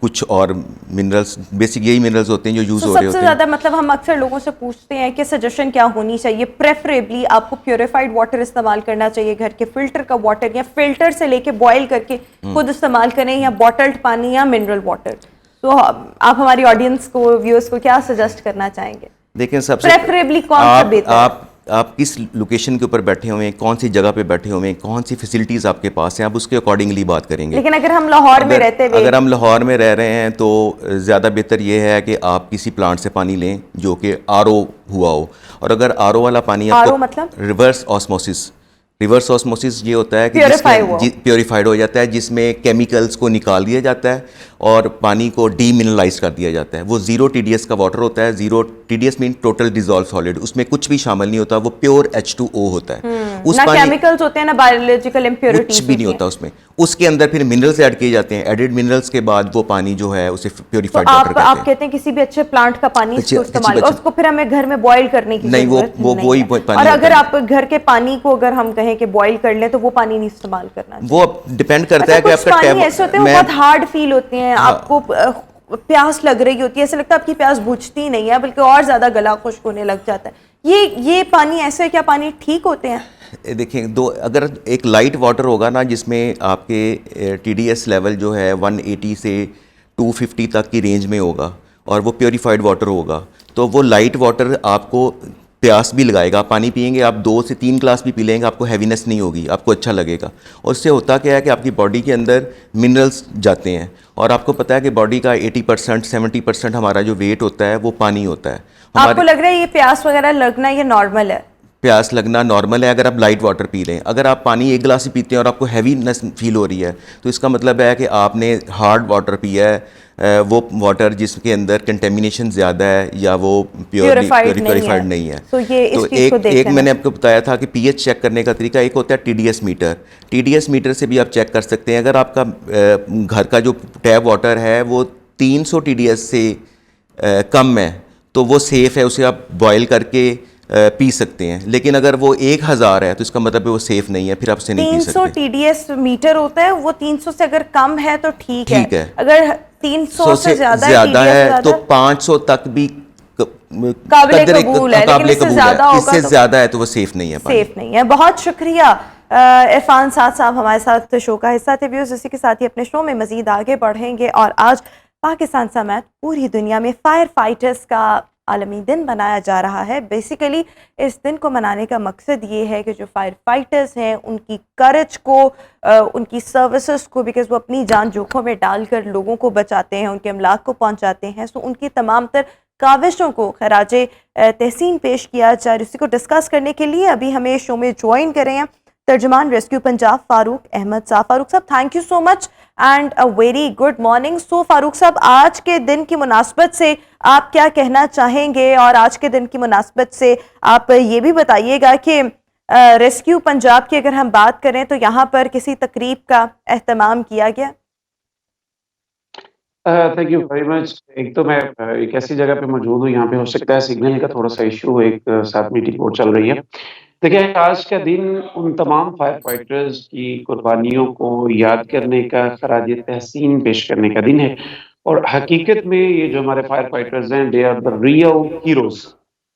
कुछ और मिनरल्स, बेसिक यही मिनरल्स होते हैं जो यूज़ हो रहे होते हैं। सबसे ज़्यादा मतलब हम अक्सर लोगों से पूछते हैं कि सजेशन क्या होनी चाहिए? प्रेफरेबली आपको प्योरीफाइड वाटर इस्तेमाल करना चाहिए, घर के फिल्टर का वाटर, या फिल्टर से लेके बॉयल करके खुद इस्तेमाल करें, या बॉटल्ड पानी या मिनरल वाटर? तो आप हमारी ऑडियंस को, व्यूअर्स को क्या सजेस्ट करना चाहेंगे? देखें, सबसे प्रेफरेबली कौन सा बेहतर? आप आप किस लोकेशन के ऊपर बैठे हुए हैं, कौन सी जगह पे बैठे हुए हैं, कौन सी फैसिलिटीज़ आपके पास हैं, आप उसके अकॉर्डिंगली बात करेंगे। लेकिन अगर हम लाहौर में रहते हुए अगर हम लाहौर में रह रहे हैं तो ज़्यादा बेहतर ये है कि आप किसी प्लांट से पानी लें जो कि आरओ हुआ हो। और अगर आरओ वाला पानी आरओ आपको मतलब रिवर्स ऑस्मोसिस ये होता है कि प्योरीफाइड हो जाता है, जिसमें केमिकल्स को निकाल दिया जाता है और पानी को डीमिनरलाइज कर दिया जाता है। वो ज़ीरो टीडीएस का वाटर होता है। Zero TDS mean total dissolve solid, उसमें कुछ भी शामिल नहीं होता, वो प्योर H2O होता है। उस ना पानी केमिकल्स होते हैं ना बायोलॉजिकल इम्प्योरिटीज कुछ भी नहीं होता उसमें। उसके अंदर फिर मिनरल्स ऐड किए जाते हैं। एडेड मिनरल्स के बाद वो पानी जो है उसे प्योरीफाइड वाटर कहते हैं। आप कहते हैं किसी भी अच्छे प्लांट का पानी इसको इस्तेमाल और उसको फिर हमें घर में बॉईल करने की नहीं, जरूरत वो नहीं वही है। पानी और अगर होता आप घर के पानी को अगर हम कहें कि बॉईल कर लें तो वो पानी नहीं इस्तेमाल करना चाहिए। वो डिपेंड करता है कि कुछ आपका पानी ऐसे होते हैं वो बहुत हार्ड फील होते हैं, आपको प्यास लग रही होती है, ऐसा लगता है आपकी प्यास बुझती नहीं है बल्कि और ज्यादा गला खुश्क होने लग जाता है। ये पानी ऐसे क्या पानी ठीक होते हैं? देखिए, अगर एक लाइट वाटर होगा ना जिसमें आपके टीडीएस लेवल जो है 180 से 250 तक की रेंज में होगा और वो प्योरीफाइड वाटर होगा, तो वो लाइट वाटर आपको प्यास भी लगाएगा। आप पानी पिएंगे, आप 2 से 3 ग्लास भी पी लेंगे, आपको हैवीनेस नहीं होगी, आपको अच्छा लगेगा। और उससे होता क्या है कि आपकी बॉडी के अंदर मिनरल्स जाते हैं। और आपको पता है कि बॉडी का 80% 70% हमारा जो वेट होता है वो पानी होता है। आपको लग रहा है ये प्यास वगैरह लगना ये नॉर्मल है? प्यास लगना नॉर्मल है अगर आप लाइट वाटर पी लें। अगर आप पानी 1 गिलास ही पीते हैं और आपको हैवीनेस फील हो रही है तो इसका मतलब है कि आपने हार्ड वाटर पिया है, वो वाटर जिसके अंदर कंटेमिनेशन ज़्यादा है या वो प्योरीफाइड नहीं है। तो एक मैंने आपको बताया था कि पीएच चेक करने का तरीका एक होता है टीडीएस मीटर। टीडीएस मीटर से भी आप चेक कर सकते हैं। अगर आपका घर का जो टैप वाटर है वो 300 टीडीएस से कम है तो वो सेफ़ है, उसे आप बॉयल करके पी सकते हैं। लेकिन अगर वो 1000 है तो इसका मतलब है वो सेफ नहीं है, फिर आप उसे नहीं पी सकते। 300 टीडीएस मीटर होता है, वो 300 से अगर कम है तो ठीक है। अगर 300 से ज्यादा है तो 500 तक भी काबिल कबूल है, लेकिन इससे ज्यादा है तो वो सेफ नहीं है। सेफ नहीं है। बहुत शुक्रिया इरफान साहब हमारे साथ शो का हिस्सा थे। व्यूअर्स, इसी के साथ ही अपने शो में मजीद आगे बढ़ेंगे और आज पाकिस्तान समेत पूरी दुनिया में फायर फाइटर्स का आलमी दिन मनाया जा रहा है। बेसिकली इस दिन को मनाने का मकसद ये है कि जो फायर फाइटर्स हैं उनकी करज को, उनकी सर्विसेज को, बिकॉज वो अपनी जान जोखों में डालकर लोगों को बचाते हैं, उनके अमलाक को पहुंचाते हैं, सो उनकी तमाम तर काविशों को खराजे तहसीन पेश किया जाए। इसी को डिस्कस करने के लिए अभी हमें शो में ज्वाइन कर रहे हैं तर्जमान rescue Punjab Farooq Ahmad sahab. Farooq sahab, thank you so much and a very good morning. So Farooq sahab, आज के दिन की मुनासबत से आप क्या कहना चाहेंगे और आज के दिन की मुनासबत से आप ये भी बताइएगा कि रेस्क्यू पंजाब की अगर हम बात करें तो यहाँ पर किसी तकरीब का एहतमाम किया गया? Thank you very much. एक तो मैं एक ऐसी जगह पे मौजूद हूँ, यहाँ पे हो सकता है सिग्नल का थोड़ा सा इशू, एक साथ मीटिंग और चल रही है। देखिए, आज का दिन उन तमाम फायर फाइटर्स की कुर्बानियों को याद करने का, खराज तहसीन पेश करने का दिन है। और हकीकत में ये जो हमारे फायर फाइटर्स हैं, they are the real heroes.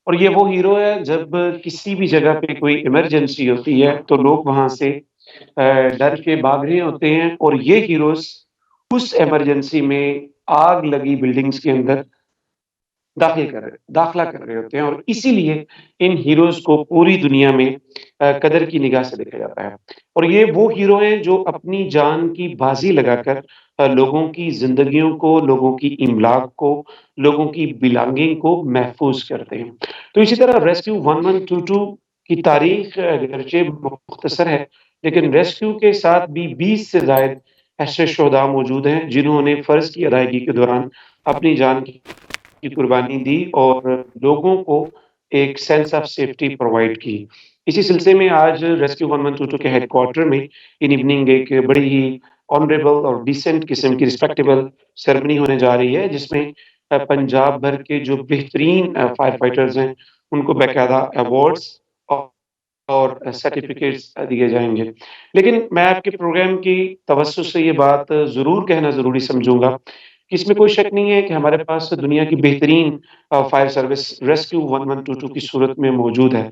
और ये वो हीरो है, जब किसी भी जगह पे कोई इमरजेंसी होती है तो लोग वहां से डर के भाग रहे होते हैं और ये हीरोज उस इमरजेंसी में आग लगी बिल्डिंग्स के अंदर दाखिला कर रहे होते हैं। और इसीलिए इन हीरोज को पूरी दुनिया में कदर की निगाह से देखा जाता है। और ये वो हीरो हैं जो अपनी जान की बाजी लगाकर लोगों की जिंदगियों को, लोगों की इमलाक को, लोगों की बिलोंगिंग को महफूज करते हैं। तो इसी तरह रेस्क्यू 1122 की तारीख अगरचे मुख्तसर है, लेकिन रेस्क्यू के साथ भी 20 से ज़ायद ऐसे शोहदा मौजूद हैं जिन्होंने फ़र्ज की अदायगी के दौरान अपनी जान की कुर्बानी दी और लोगों को एक सेंस ऑफ सेफ्टी प्रोवाइड की। इसी सिलसिले में आज रेस्क्यू 1122 के हेडक्वार्टर में इन इवनिंग एक बड़ी ही ऑनरेबल और डिसेंट किस्म की रिस्पेक्टेबल सेरेमनी होने जा रही है, जिसमें पंजाब भर के जो बेहतरीन फायर फाइटर्स हैं उनको बाकायदा अवार्ड्स और सर्टिफिकेट्स दिए जाएंगे। लेकिन मैं आपके प्रोग्राम की तवज्जो से ये बात ज़रूर कहना ज़रूरी समझूंगा कि इसमें कोई शक नहीं है कि हमारे पास दुनिया की बेहतरीन फायर सर्विस रेस्क्यू 1122 की सूरत में मौजूद है।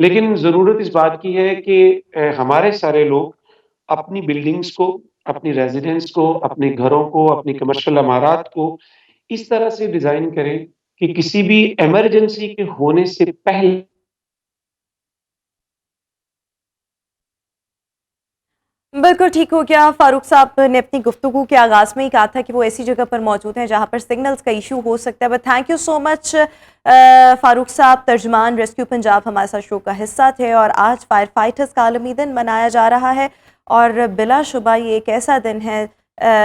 लेकिन ज़रूरत इस बात की है कि हमारे सारे लोग अपनी बिल्डिंग्स को, अपनी रेजिडेंस को, अपने घरों को, अपनी कमर्शियल इमारत को इस तरह से डिज़ाइन करें कि किसी भी इमरजेंसी के होने से पहले बिल्कुल ठीक हो गया। फारूक साहब ने अपनी गुफ्तगू के आगाज़ में ही कहा था कि वो ऐसी जगह पर मौजूद हैं जहाँ पर सिग्नल्स का इशू हो सकता है। But thank you so much Farooq साहब, तर्जमान रेस्क्यू पंजाब हमारे साथ शो का हिस्सा थे। और आज फायर फाइटर्स का आलमी दिन मनाया जा रहा है और बिलाशुबा ये एक ऐसा दिन है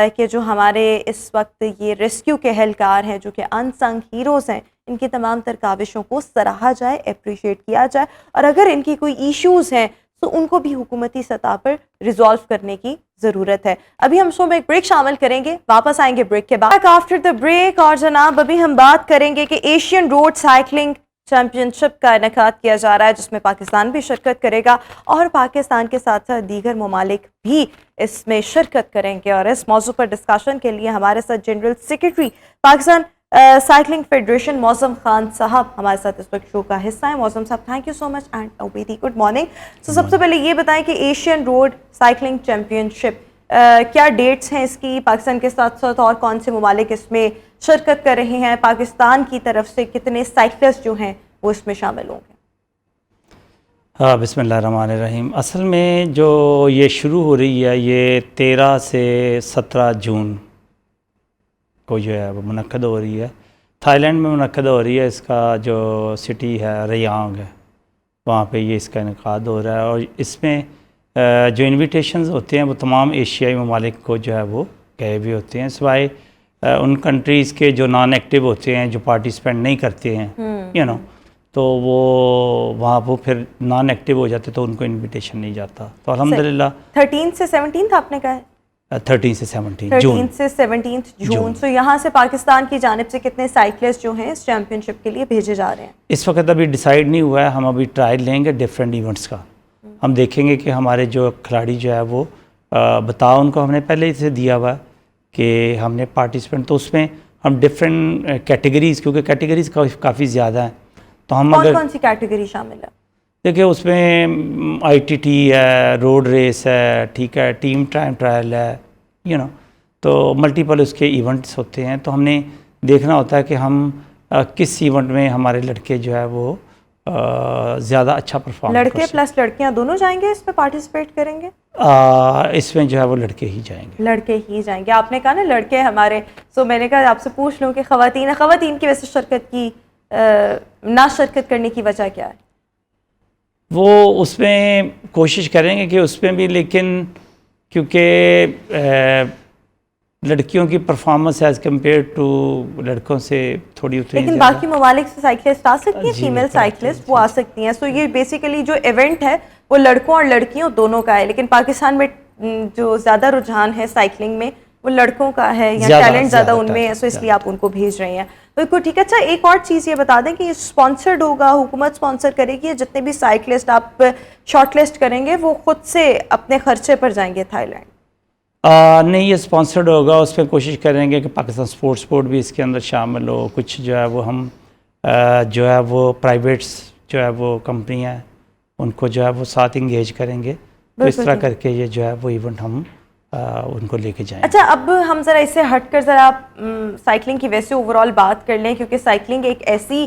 कि जो हमारे इस वक्त ये रेस्क्यू के एहलकार हैं जो कि अनसंग हीरोज़ हैं, इनकी तमाम तर काविशों को सराहा जाए, अप्रिशिएट किया जाए और अगर इनकी कोई इश्यूज़ हैं तो उनको भी हुकूमती सतह पर रिजॉल्व करने की ज़रूरत है। अभी हम शो में एक ब्रेक शामिल करेंगे, वापस आएंगे ब्रेक के बाद आफ्टर द ब्रेक। और जनाब अभी हम बात करेंगे कि एशियन रोड साइकिलिंग चैम्पियनशिप का इनेकाद किया जा रहा है जिसमें पाकिस्तान भी शिरकत करेगा और पाकिस्तान के साथ साथ दीगर ममालिक भी इसमें शिरकत करेंगे। और इस मौजू पर डिस्कशन के लिए हमारे साथ general secretary Pakistan cycling federation मौसम खान साहब हमारे साथ इस वक्त शो का हिस्सा है। मौसम साहब, thank you so much and a very good morning. तो सबसे पहले ये बताएं कि एशियन रोड साइकिलिंग चैम्पियनशिप क्या डेट्स हैं इसकी, पाकिस्तान के साथ साथ और कौन से ममालिक इसमें शिरकत कर रहे हैं, पाकिस्तान की तरफ से कितने साइकिलिस्ट जो हैं वो इसमें शामिल होंगे? हाँ, बिस्मिल्लाहिर्रहमानिर्रहीम। असल में जो ये शुरू हो रही है ये 13 से 17 जून को जो है वो मुनक्कद हो रही है। थाईलैंड में मुनक्कद हो रही है। इसका जो सिटी है रयांग है, वहाँ पे ये इसका इनेकाद हो रहा है। और इसमें जो इन्विटेशंस होते हैं वो तमाम एशियाई ममालिक को जो है वो गए भी होते हैं, सिवाय उन कंट्रीज़ के जो नॉन एक्टिव होते हैं, जो पार्टिसिपेंट नहीं करते हैं यू नो, तो वो वहाँ वो फिर नॉन एक्टिव हो जाते तो उनको इन्विटेशन नहीं जाता। तो अल्हम्दुलिल्लाह 13 से 17 आपने कहा है? 13 से 17 13 से 17 जून। तो यहाँ से पाकिस्तान की जानिब से कितने साइकिलिस्ट जो हैं इस चैम्पियनशिप के लिए भेजे जा रहे हैं? इस वक्त अभी डिसाइड नहीं हुआ है। हम अभी ट्रायल लेंगे डिफरेंट इवेंट्स का। हम देखेंगे कि हमारे जो खिलाड़ी जो है वो बताओ उनको हमने पहले से दिया हुआ है कि हमने पार्टिसिपेंट, तो उसमें हम डिफरेंट कैटेगरीज़, क्योंकि कैटेगरीज़ काफ़ी ज़्यादा हैं, तो हम कौन कौन सी कैटेगरी शामिल है? देखिए उसमें ITT है, रोड रेस है, ठीक है, टीम टाइम ट्रायल है, यू नो, तो मल्टीपल उसके इवेंट्स होते हैं। तो हमने देखना होता है कि हम किस इवेंट में हमारे लड़के जो है वो ज़्यादा अच्छा परफॉर्म कर लड़के प्लस लड़कियां दोनों जाएंगे इसमें पार्टिसिपेट करेंगे? इसमें जो है वो लड़के ही जाएंगे। लड़के ही जाएंगे। आपने कहा ना लड़के हमारे, सो मैंने कहा आपसे पूछ लूँ कि ख़वातीन की वैसे शिरकत की ना शिरकत करने की वजह क्या है? वो उसमें कोशिश करेंगे कि उसमें भी, लेकिन क्योंकि लड़कियों की परफॉर्मेंस एज़ कम्पेयर टू लड़कों से थोड़ी उतनी, लेकिन बाकी ममालिक से साइकिलिस्ट आ सकती हैं, फीमेल साइकिलिस्ट वो आ सकती हैं। सो ये बेसिकली जो इवेंट है वो लड़कों और लड़कियों दोनों का है, लेकिन पाकिस्तान में जो ज़्यादा रुझान है साइकिलिंग में वो लड़कों का है या टैलेंट ज़्यादा उनमें है, सो इसलिए आप उनको भेज रहे हैं। बिल्कुल ठीक है। अच्छा, एक और चीज़ ये बता दें कि ये स्पॉन्सर्ड होगा, हुकूमत स्पॉन्सर करेगी, जितने भी साइकिलिस्ट आप शॉर्टलिस्ट करेंगे वो खुद से अपने खर्चे पर जाएंगे थाईलैंड? नहीं, ये स्पॉन्सर्ड होगा। उसमें कोशिश करेंगे कि पाकिस्तान स्पोर्ट्स बोर्ड भी इसके अंदर शामिल हो। कुछ जो है वो हम जो है वो प्राइवेट्स जो है वो कंपनी है उनको जो है वो साथ इंगेज करेंगे। तो इस तरह करके ये जो है वो इवेंट हम उनको लेके जाएंगे। अच्छा, अब हम ज़रा इससे हटकर ज़रा साइकिलिंग की वैसे ओवरऑल बात कर लें, क्योंकि साइकिलिंग एक ऐसी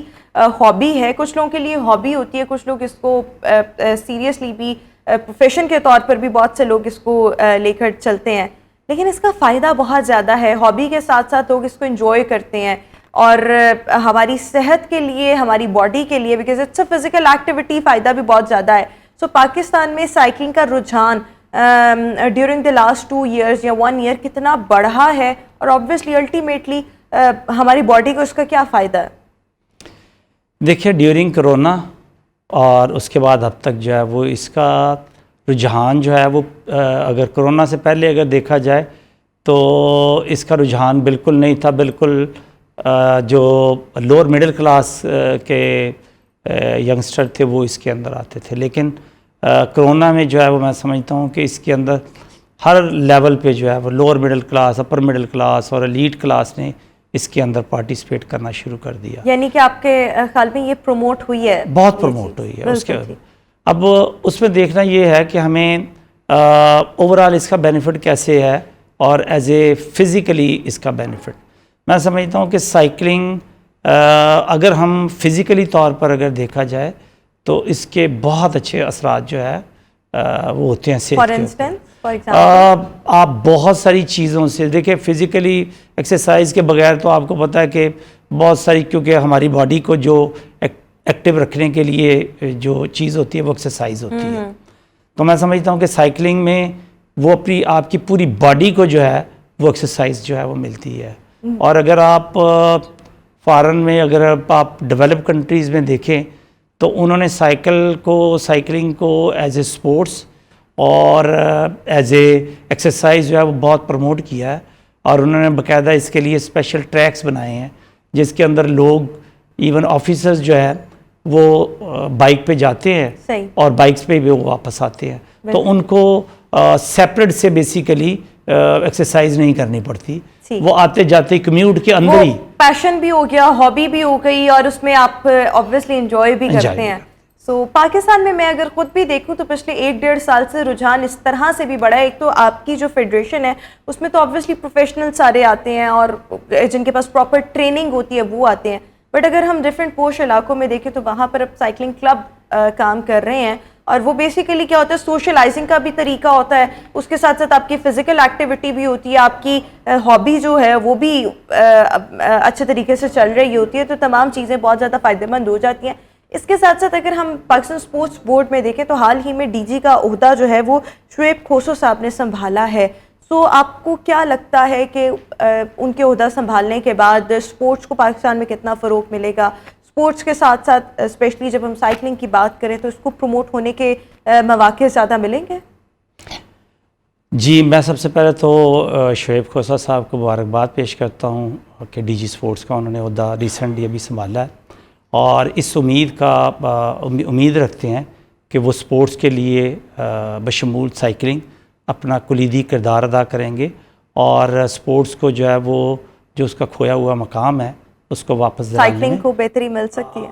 हॉबी है, कुछ लोगों के लिए हॉबी होती है, कुछ लोग इसको सीरियसली भी प्रोफेशन के तौर पर भी बहुत से लोग इसको लेकर चलते हैं, लेकिन इसका फ़ायदा बहुत ज़्यादा है। हॉबी के साथ साथ लोग इसको एंजॉय करते हैं और हमारी सेहत के लिए, हमारी बॉडी के लिए, because it's a physical activity, फ़ायदा भी बहुत ज़्यादा है। सो पाकिस्तान में साइकिलिंग का रुझान ड्यूरिंग द लास्ट 2 years या 1 year कितना बढ़ा है और ऑब्वियसली अल्टीमेटली हमारी बॉडी को इसका क्या फ़ायदा है? देखिए, ड्यूरिंग कोरोना और उसके बाद अब तक जो है वो इसका रुझान जो है वो अगर कोरोना से पहले अगर देखा जाए तो इसका रुझान बिल्कुल नहीं था। बिल्कुल जो लोअर मिडिल क्लास के यंगस्टर थे वो इसके अंदर आते थे, लेकिन कोरोना में जो है वो मैं समझता हूँ कि इसके अंदर हर लेवल पे जो है वो lower middle class, upper middle class और एलीट क्लास ने इसके अंदर पार्टिसिपेट करना शुरू कर दिया। यानी कि आपके ख्याल में ये प्रमोट हुई है? बहुत प्रमोट हुई है। उसके अब उसमें देखना ये है कि हमें ओवरऑल इसका बेनिफिट कैसे है और एज ए फिज़िकली इसका बेनिफिट मैं समझता हूँ कि साइकिलिंग अगर हम फिज़िकली तौर पर अगर देखा जाए तो इसके बहुत अच्छे असरात जो है वो होते हैं सेहत के ऊपर। For example? आप बहुत सारी चीज़ों से देखिए, फिज़िकली एक्सरसाइज के बगैर तो आपको पता है कि बहुत सारी, क्योंकि हमारी बॉडी को जो एक्टिव रखने के लिए जो चीज़ होती है वो एक्सरसाइज होती है। तो मैं समझता हूँ कि साइकिलिंग में वो अपनी आपकी पूरी बॉडी को जो है वो एक्सरसाइज जो है वो मिलती है। और अगर आप फॉरेन में, अगर आप डेवलप कंट्रीज़ में देखें तो उन्होंने साइकिलिंग को एज ए स्पोर्ट्स और एज ए एक्सरसाइज जो है वो बहुत प्रमोट किया है। और उन्होंने बाकायदा इसके लिए स्पेशल ट्रैक्स बनाए हैं जिसके अंदर लोग, इवन ऑफिसर्स जो है वो बाइक पे जाते हैं सही। और बाइक्स पे भी वो वापस आते हैं। तो उनको सेपरेट से बेसिकली एक्सरसाइज नहीं करनी पड़ती, वो आते जाते कम्यूट के अंदर ही पैशन भी हो गया, हॉबी भी हो गई, और उसमें आप ऑब्वियसली एंजॉय भी करते हैं। सो पाकिस्तान में मैं अगर खुद भी देखूं तो पिछले 1-1.5 साल से रुझान इस तरह से भी बढ़ा है। एक तो आपकी जो फेडरेशन है उसमें तो ऑब्वियसली प्रोफेशनल सारे आते हैं और जिनके पास प्रॉपर ट्रेनिंग होती है वो आते हैं, बट अगर हम डिफरेंट पोश इलाकों में देखें तो वहाँ पर अब साइकिलिंग क्लब काम कर रहे हैं। और वो बेसिकली क्या होता है, सोशलाइजिंग का भी तरीका होता है, उसके साथ साथ आपकी फिजिकल एक्टिविटी भी होती है, आपकी हॉबी जो है वो भी अच्छे तरीके से चल रही होती है, तो तमाम चीज़ें बहुत ज़्यादा फ़ायदेमंद हो जाती हैं। इसके साथ साथ अगर हम पाकिस्तान स्पोर्ट्स बोर्ड में देखें तो हाल ही में डीजी का ओहदा जो है वो शुएब खोसो साहब ने संभाला है। सो आपको क्या लगता है कि उनके ओहदा संभालने के बाद स्पोर्ट्स को पाकिस्तान में कितना फ़रोग मिलेगा? स्पोर्ट्स के साथ साथ स्पेशली जब हम साइकिलिंग की बात करें तो इसको प्रमोट होने के मौके ज़्यादा मिलेंगे? जी, मैं सबसे पहले तो शुएब खोसा साहब को मुबारकबाद पेश करता हूँ कि डीजी स्पोर्ट्स का उन्होंने ओहदा रिसेंटली अभी संभाला है, और इस उम्मीद रखते हैं कि वो स्पोर्ट्स के लिए बशमूल साइकिलिंग अपना कुलीदी किरदार अदा करेंगे और स्पोर्ट्स को जो है वो जो उसका खोया हुआ मकाम है उसको वापस दिलाने में साइकिलिंग को बेहतरी मिल सकती है।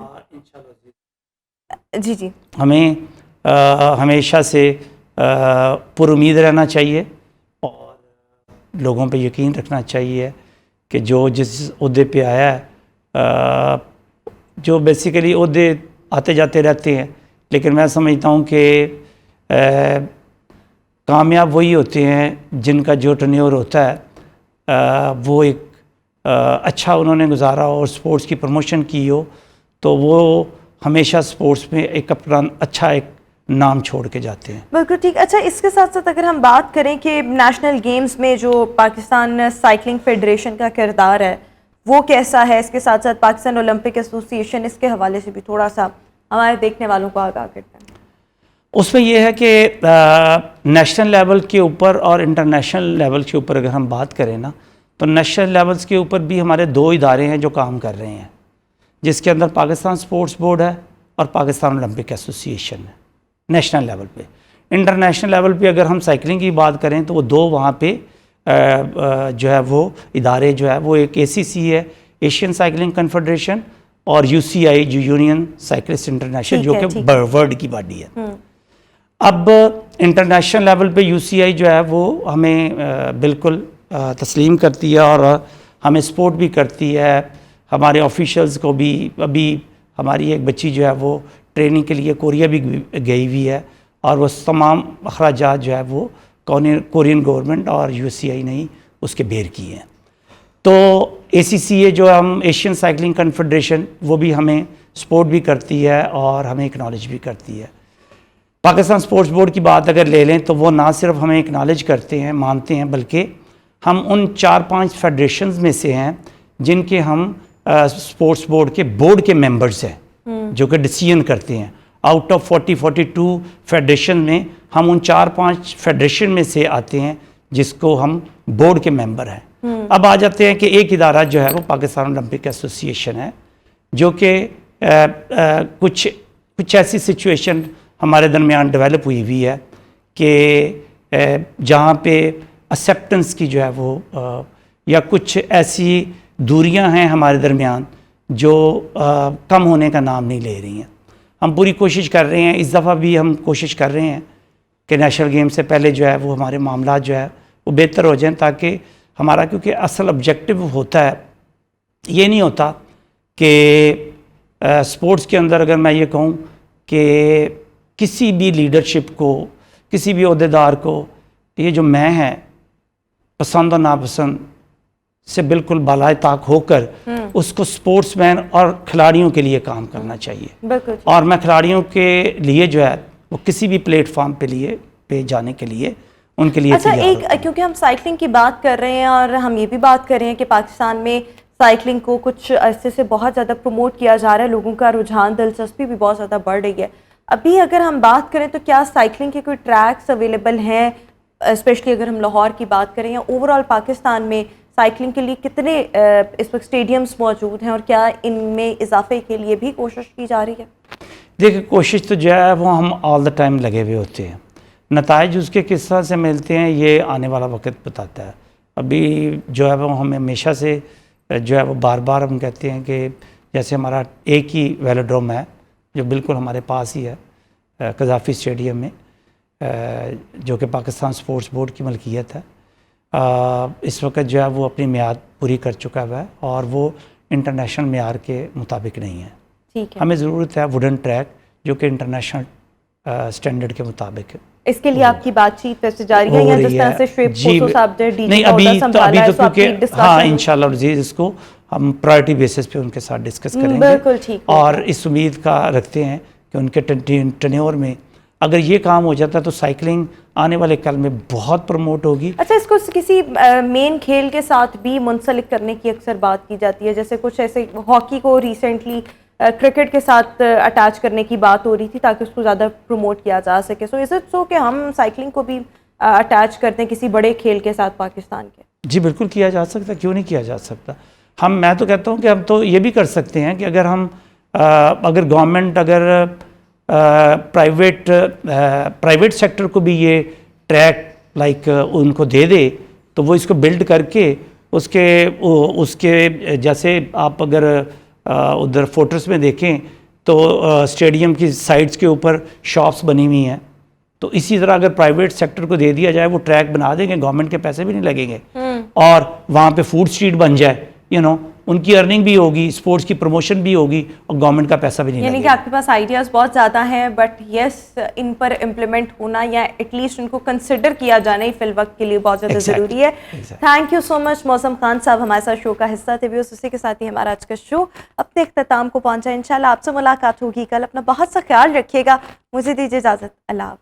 जी जी, हमें हमेशा से पुरुमीद रहना चाहिए और लोगों पे यकीन रखना चाहिए कि जो जिस ओहदे पे आया है, जो बेसिकली ओहदे आते जाते रहते हैं, लेकिन मैं समझता हूँ कि कामयाब वही होते हैं जिनका जो टर्न्योर होता है वो एक अच्छा उन्होंने गुजारा और स्पोर्ट्स की प्रमोशन की हो, तो वो हमेशा स्पोर्ट्स में एक अपना अच्छा एक नाम छोड़ के जाते हैं। बिल्कुल ठीक। अच्छा, इसके साथ साथ अगर हम बात करें कि नेशनल गेम्स में जो पाकिस्तान साइकिलिंग फेडरेशन का किरदार है वो कैसा है, इसके साथ साथ पाकिस्तान ओलंपिक एसोसिएशन, इसके हवाले से भी थोड़ा सा हमारे देखने वालों को आगाह करते हैं। उसमें यह है कि नेशनल लेवल के ऊपर और इंटरनेशनल लेवल के ऊपर अगर हम बात करें ना, तो नेशनल लेवल्स के ऊपर भी हमारे 2 इदारे हैं जो काम कर रहे हैं, जिसके अंदर पाकिस्तान स्पोर्ट्स बोर्ड है और पाकिस्तान ओलंपिक एसोसिएशन है नेशनल लेवल पे। इंटरनेशनल लेवल पे अगर हम साइकिलिंग की बात करें तो वो 2 वहाँ पे जो है वो इदारे जो है वो एक ACC है, एशियन साइकिलिंग कन्फेडरेशन, और UCI जो यूनियन साइकिलिस्ट इंटरनेशनल जो कि वर्ल्ड की बॉडी है। अब इंटरनेशनल लेवल पे UCI जो है वो हमें बिल्कुल तस्लीम करती है और हमें सपोर्ट भी करती है। हमारे ऑफिशियल्स को भी, अभी हमारी एक बच्ची जो है वो ट्रेनिंग के लिए कोरिया भी गई हुई है और वो तमाम अखराजात जो है वो कोरियन गवर्नमेंट और UCI ने ही उसके बेयर किए हैं। तो ACCA जो हम एशियन साइकिलिंग कन्फेडरेशन, वो भी हमें सपोर्ट भी करती है और हमें एक्नॉलेज भी करती है। पाकिस्तान स्पोर्ट्स बोर्ड की बात अगर ले लें तो वो ना सिर्फ हमें एक्नॉलेज करते हैं, मानते हैं, बल्कि हम उन 4-5 फेडरेशंस में से हैं जिनके हम स्पोर्ट्स बोर्ड के मेंबर्स हैं जो कि डिसीजन करते हैं। आउट ऑफ 42 फेडरेशन में हम उन 4-5 फेडरेशन में से आते हैं जिसको हम बोर्ड के मेंबर हैं। अब आ जाते हैं कि एक इदारा जो है वो पाकिस्तान ओलंपिक एसोसिएशन है, जो कि कुछ ऐसी सिचुएशन हमारे दरमियान डेवलप हुई है कि जहाँ पे एक्सेप्टेंस की जो है वो या कुछ ऐसी दूरियां हैं हमारे दरमियान जो कम होने का नाम नहीं ले रही हैं। हम पूरी कोशिश कर रहे हैं, इस दफ़ा भी हम कोशिश कर रहे हैं कि नेशनल गेम से पहले जो है वो हमारे मामला जो है वो बेहतर हो जाएं, ताकि हमारा, क्योंकि असल ऑब्जेक्टिव होता है, ये नहीं होता कि स्पोर्ट्स के अंदर अगर मैं ये कहूँ कि किसी भी लीडरशिप को, किसी भी अहदेदार को ये जो मैं है पसंद और नापसंद से बिल्कुल बालाए ताक होकर उसको स्पोर्ट्समैन और खिलाड़ियों के लिए काम करना चाहिए। बिल्कुल। और मैं खिलाड़ियों के लिए जो है वो किसी भी प्लेटफॉर्म पे जाने के लिए उनके लिए अच्छा, तैयार होता हूं। क्योंकि हम साइकिलिंग की बात कर रहे हैं और हम ये भी बात कर रहे हैं कि पाकिस्तान में साइकिलिंग को कुछ अरसे से बहुत ज़्यादा प्रमोट किया जा रहा है, लोगों का रुझान दिलचस्पी भी बहुत ज़्यादा बढ़ रही है। अभी अगर हम बात करें तो क्या साइकिलिंग के कोई ट्रैक्स अवेलेबल हैं, स्पेशली अगर हम लाहौर की बात करें या ओवरऑल पाकिस्तान में साइकिलिंग के लिए कितने इस वक्त स्टेडियम्स मौजूद हैं और क्या इनमें इजाफे के लिए भी कोशिश की जा रही है? देखिए, कोशिश तो जो है वो हम ऑल द टाइम लगे हुए होते हैं, नताइज उसके किस तरह से मिलते हैं ये आने वाला वक्त बताता है। अभी जो है वो हमें हमेशा से जो है वो बार बार हम कहते हैं कि जैसे हमारा एक ही वेलोड्रोम है जो बिल्कुल हमारे पास ही है कज़ाफ़ी स्टेडियम में, जो कि पाकिस्तान स्पोर्ट्स बोर्ड की मलकियत है। इस वक्त जो है वो अपनी मियाद पूरी कर चुका हुआ है और वो इंटरनेशनल मियार के मुताबिक नहीं है। ठीक है, हमें ज़रूरत है वुडन ट्रैक जो कि इंटरनेशनल स्टैंडर्ड के मुताबिक है। इसके लिए आपकी बातचीत वैसे जारी है या जिस तरह से शुएब जी, कोसो साहब ने डीजी नहीं का अभी ओहदा तो संभाला है, सो आपकी क्योंकि discussion हाँ हुई? इंशाल्लाह अज़ीज़ इसको हम प्रायोरिटी बेसिस पे उनके साथ डिस्कस करेंगे। बिल्कुल ठीक है। और इस उम्मीद का रखते हैं कि उनके टेन्योर में अगर ये काम हो जाता है तो साइकिलिंग आने वाले कल में बहुत प्रमोट होगी। अच्छा, इसको किसी मेन खेल के साथ भी मुंसलिक करने की अक्सर बात की जाती है, जैसे कुछ ऐसे हॉकी को रिसेंटली क्रिकेट के साथ अटैच करने की बात हो रही थी ताकि उसको ज़्यादा प्रमोट किया जा सके। सो इज़ इट सो कि हम साइकिलिंग को भी अटैच करते हैं किसी बड़े खेल के साथ पाकिस्तान के? जी बिल्कुल किया जा सकता, क्यों नहीं किया जा सकता। मैं तो कहता हूँ कि हम तो ये भी कर सकते हैं कि अगर हम अगर गवर्नमेंट अगर प्राइवेट सेक्टर को भी ये ट्रैक लाइक उनको दे दे तो वो इसको बिल्ड करके उसके जैसे आप अगर उधर फोटोस में देखें तो स्टेडियम की साइड्स के ऊपर शॉप्स बनी हुई हैं, तो इसी तरह अगर प्राइवेट सेक्टर को दे दिया जाए वो ट्रैक बना देंगे, गवर्नमेंट के पैसे भी नहीं लगेंगे और वहाँ पे फूड स्ट्रीट बन जाए, उनकी अर्निंग भी होगी, स्पोर्ट्स की प्रमोशन भी होगी और गवर्नमेंट का पैसा भी नहीं यानी कि लगेगा। आपके पास आइडियाज़ बहुत ज़्यादा हैं, बट यस इन पर इम्प्लीमेंट होना या एटलीस्ट उनको कंसिडर किया जाना ही फिल वक्त के लिए बहुत ज़्यादा ज़रूरी है। थैंक यू सो मच मौसम खान साहब, हमारे साथ शो का हिस्सा थे। भी उसी के साथ ही हमारा आज का शो अपने इख्तिताम को पहुँचा। इंशाल्लाह आपसे मुलाकात होगी कल। अपना बहुत सा ख्याल रखिएगा। मुझे दीजिए इजाज़त। अल्लाह।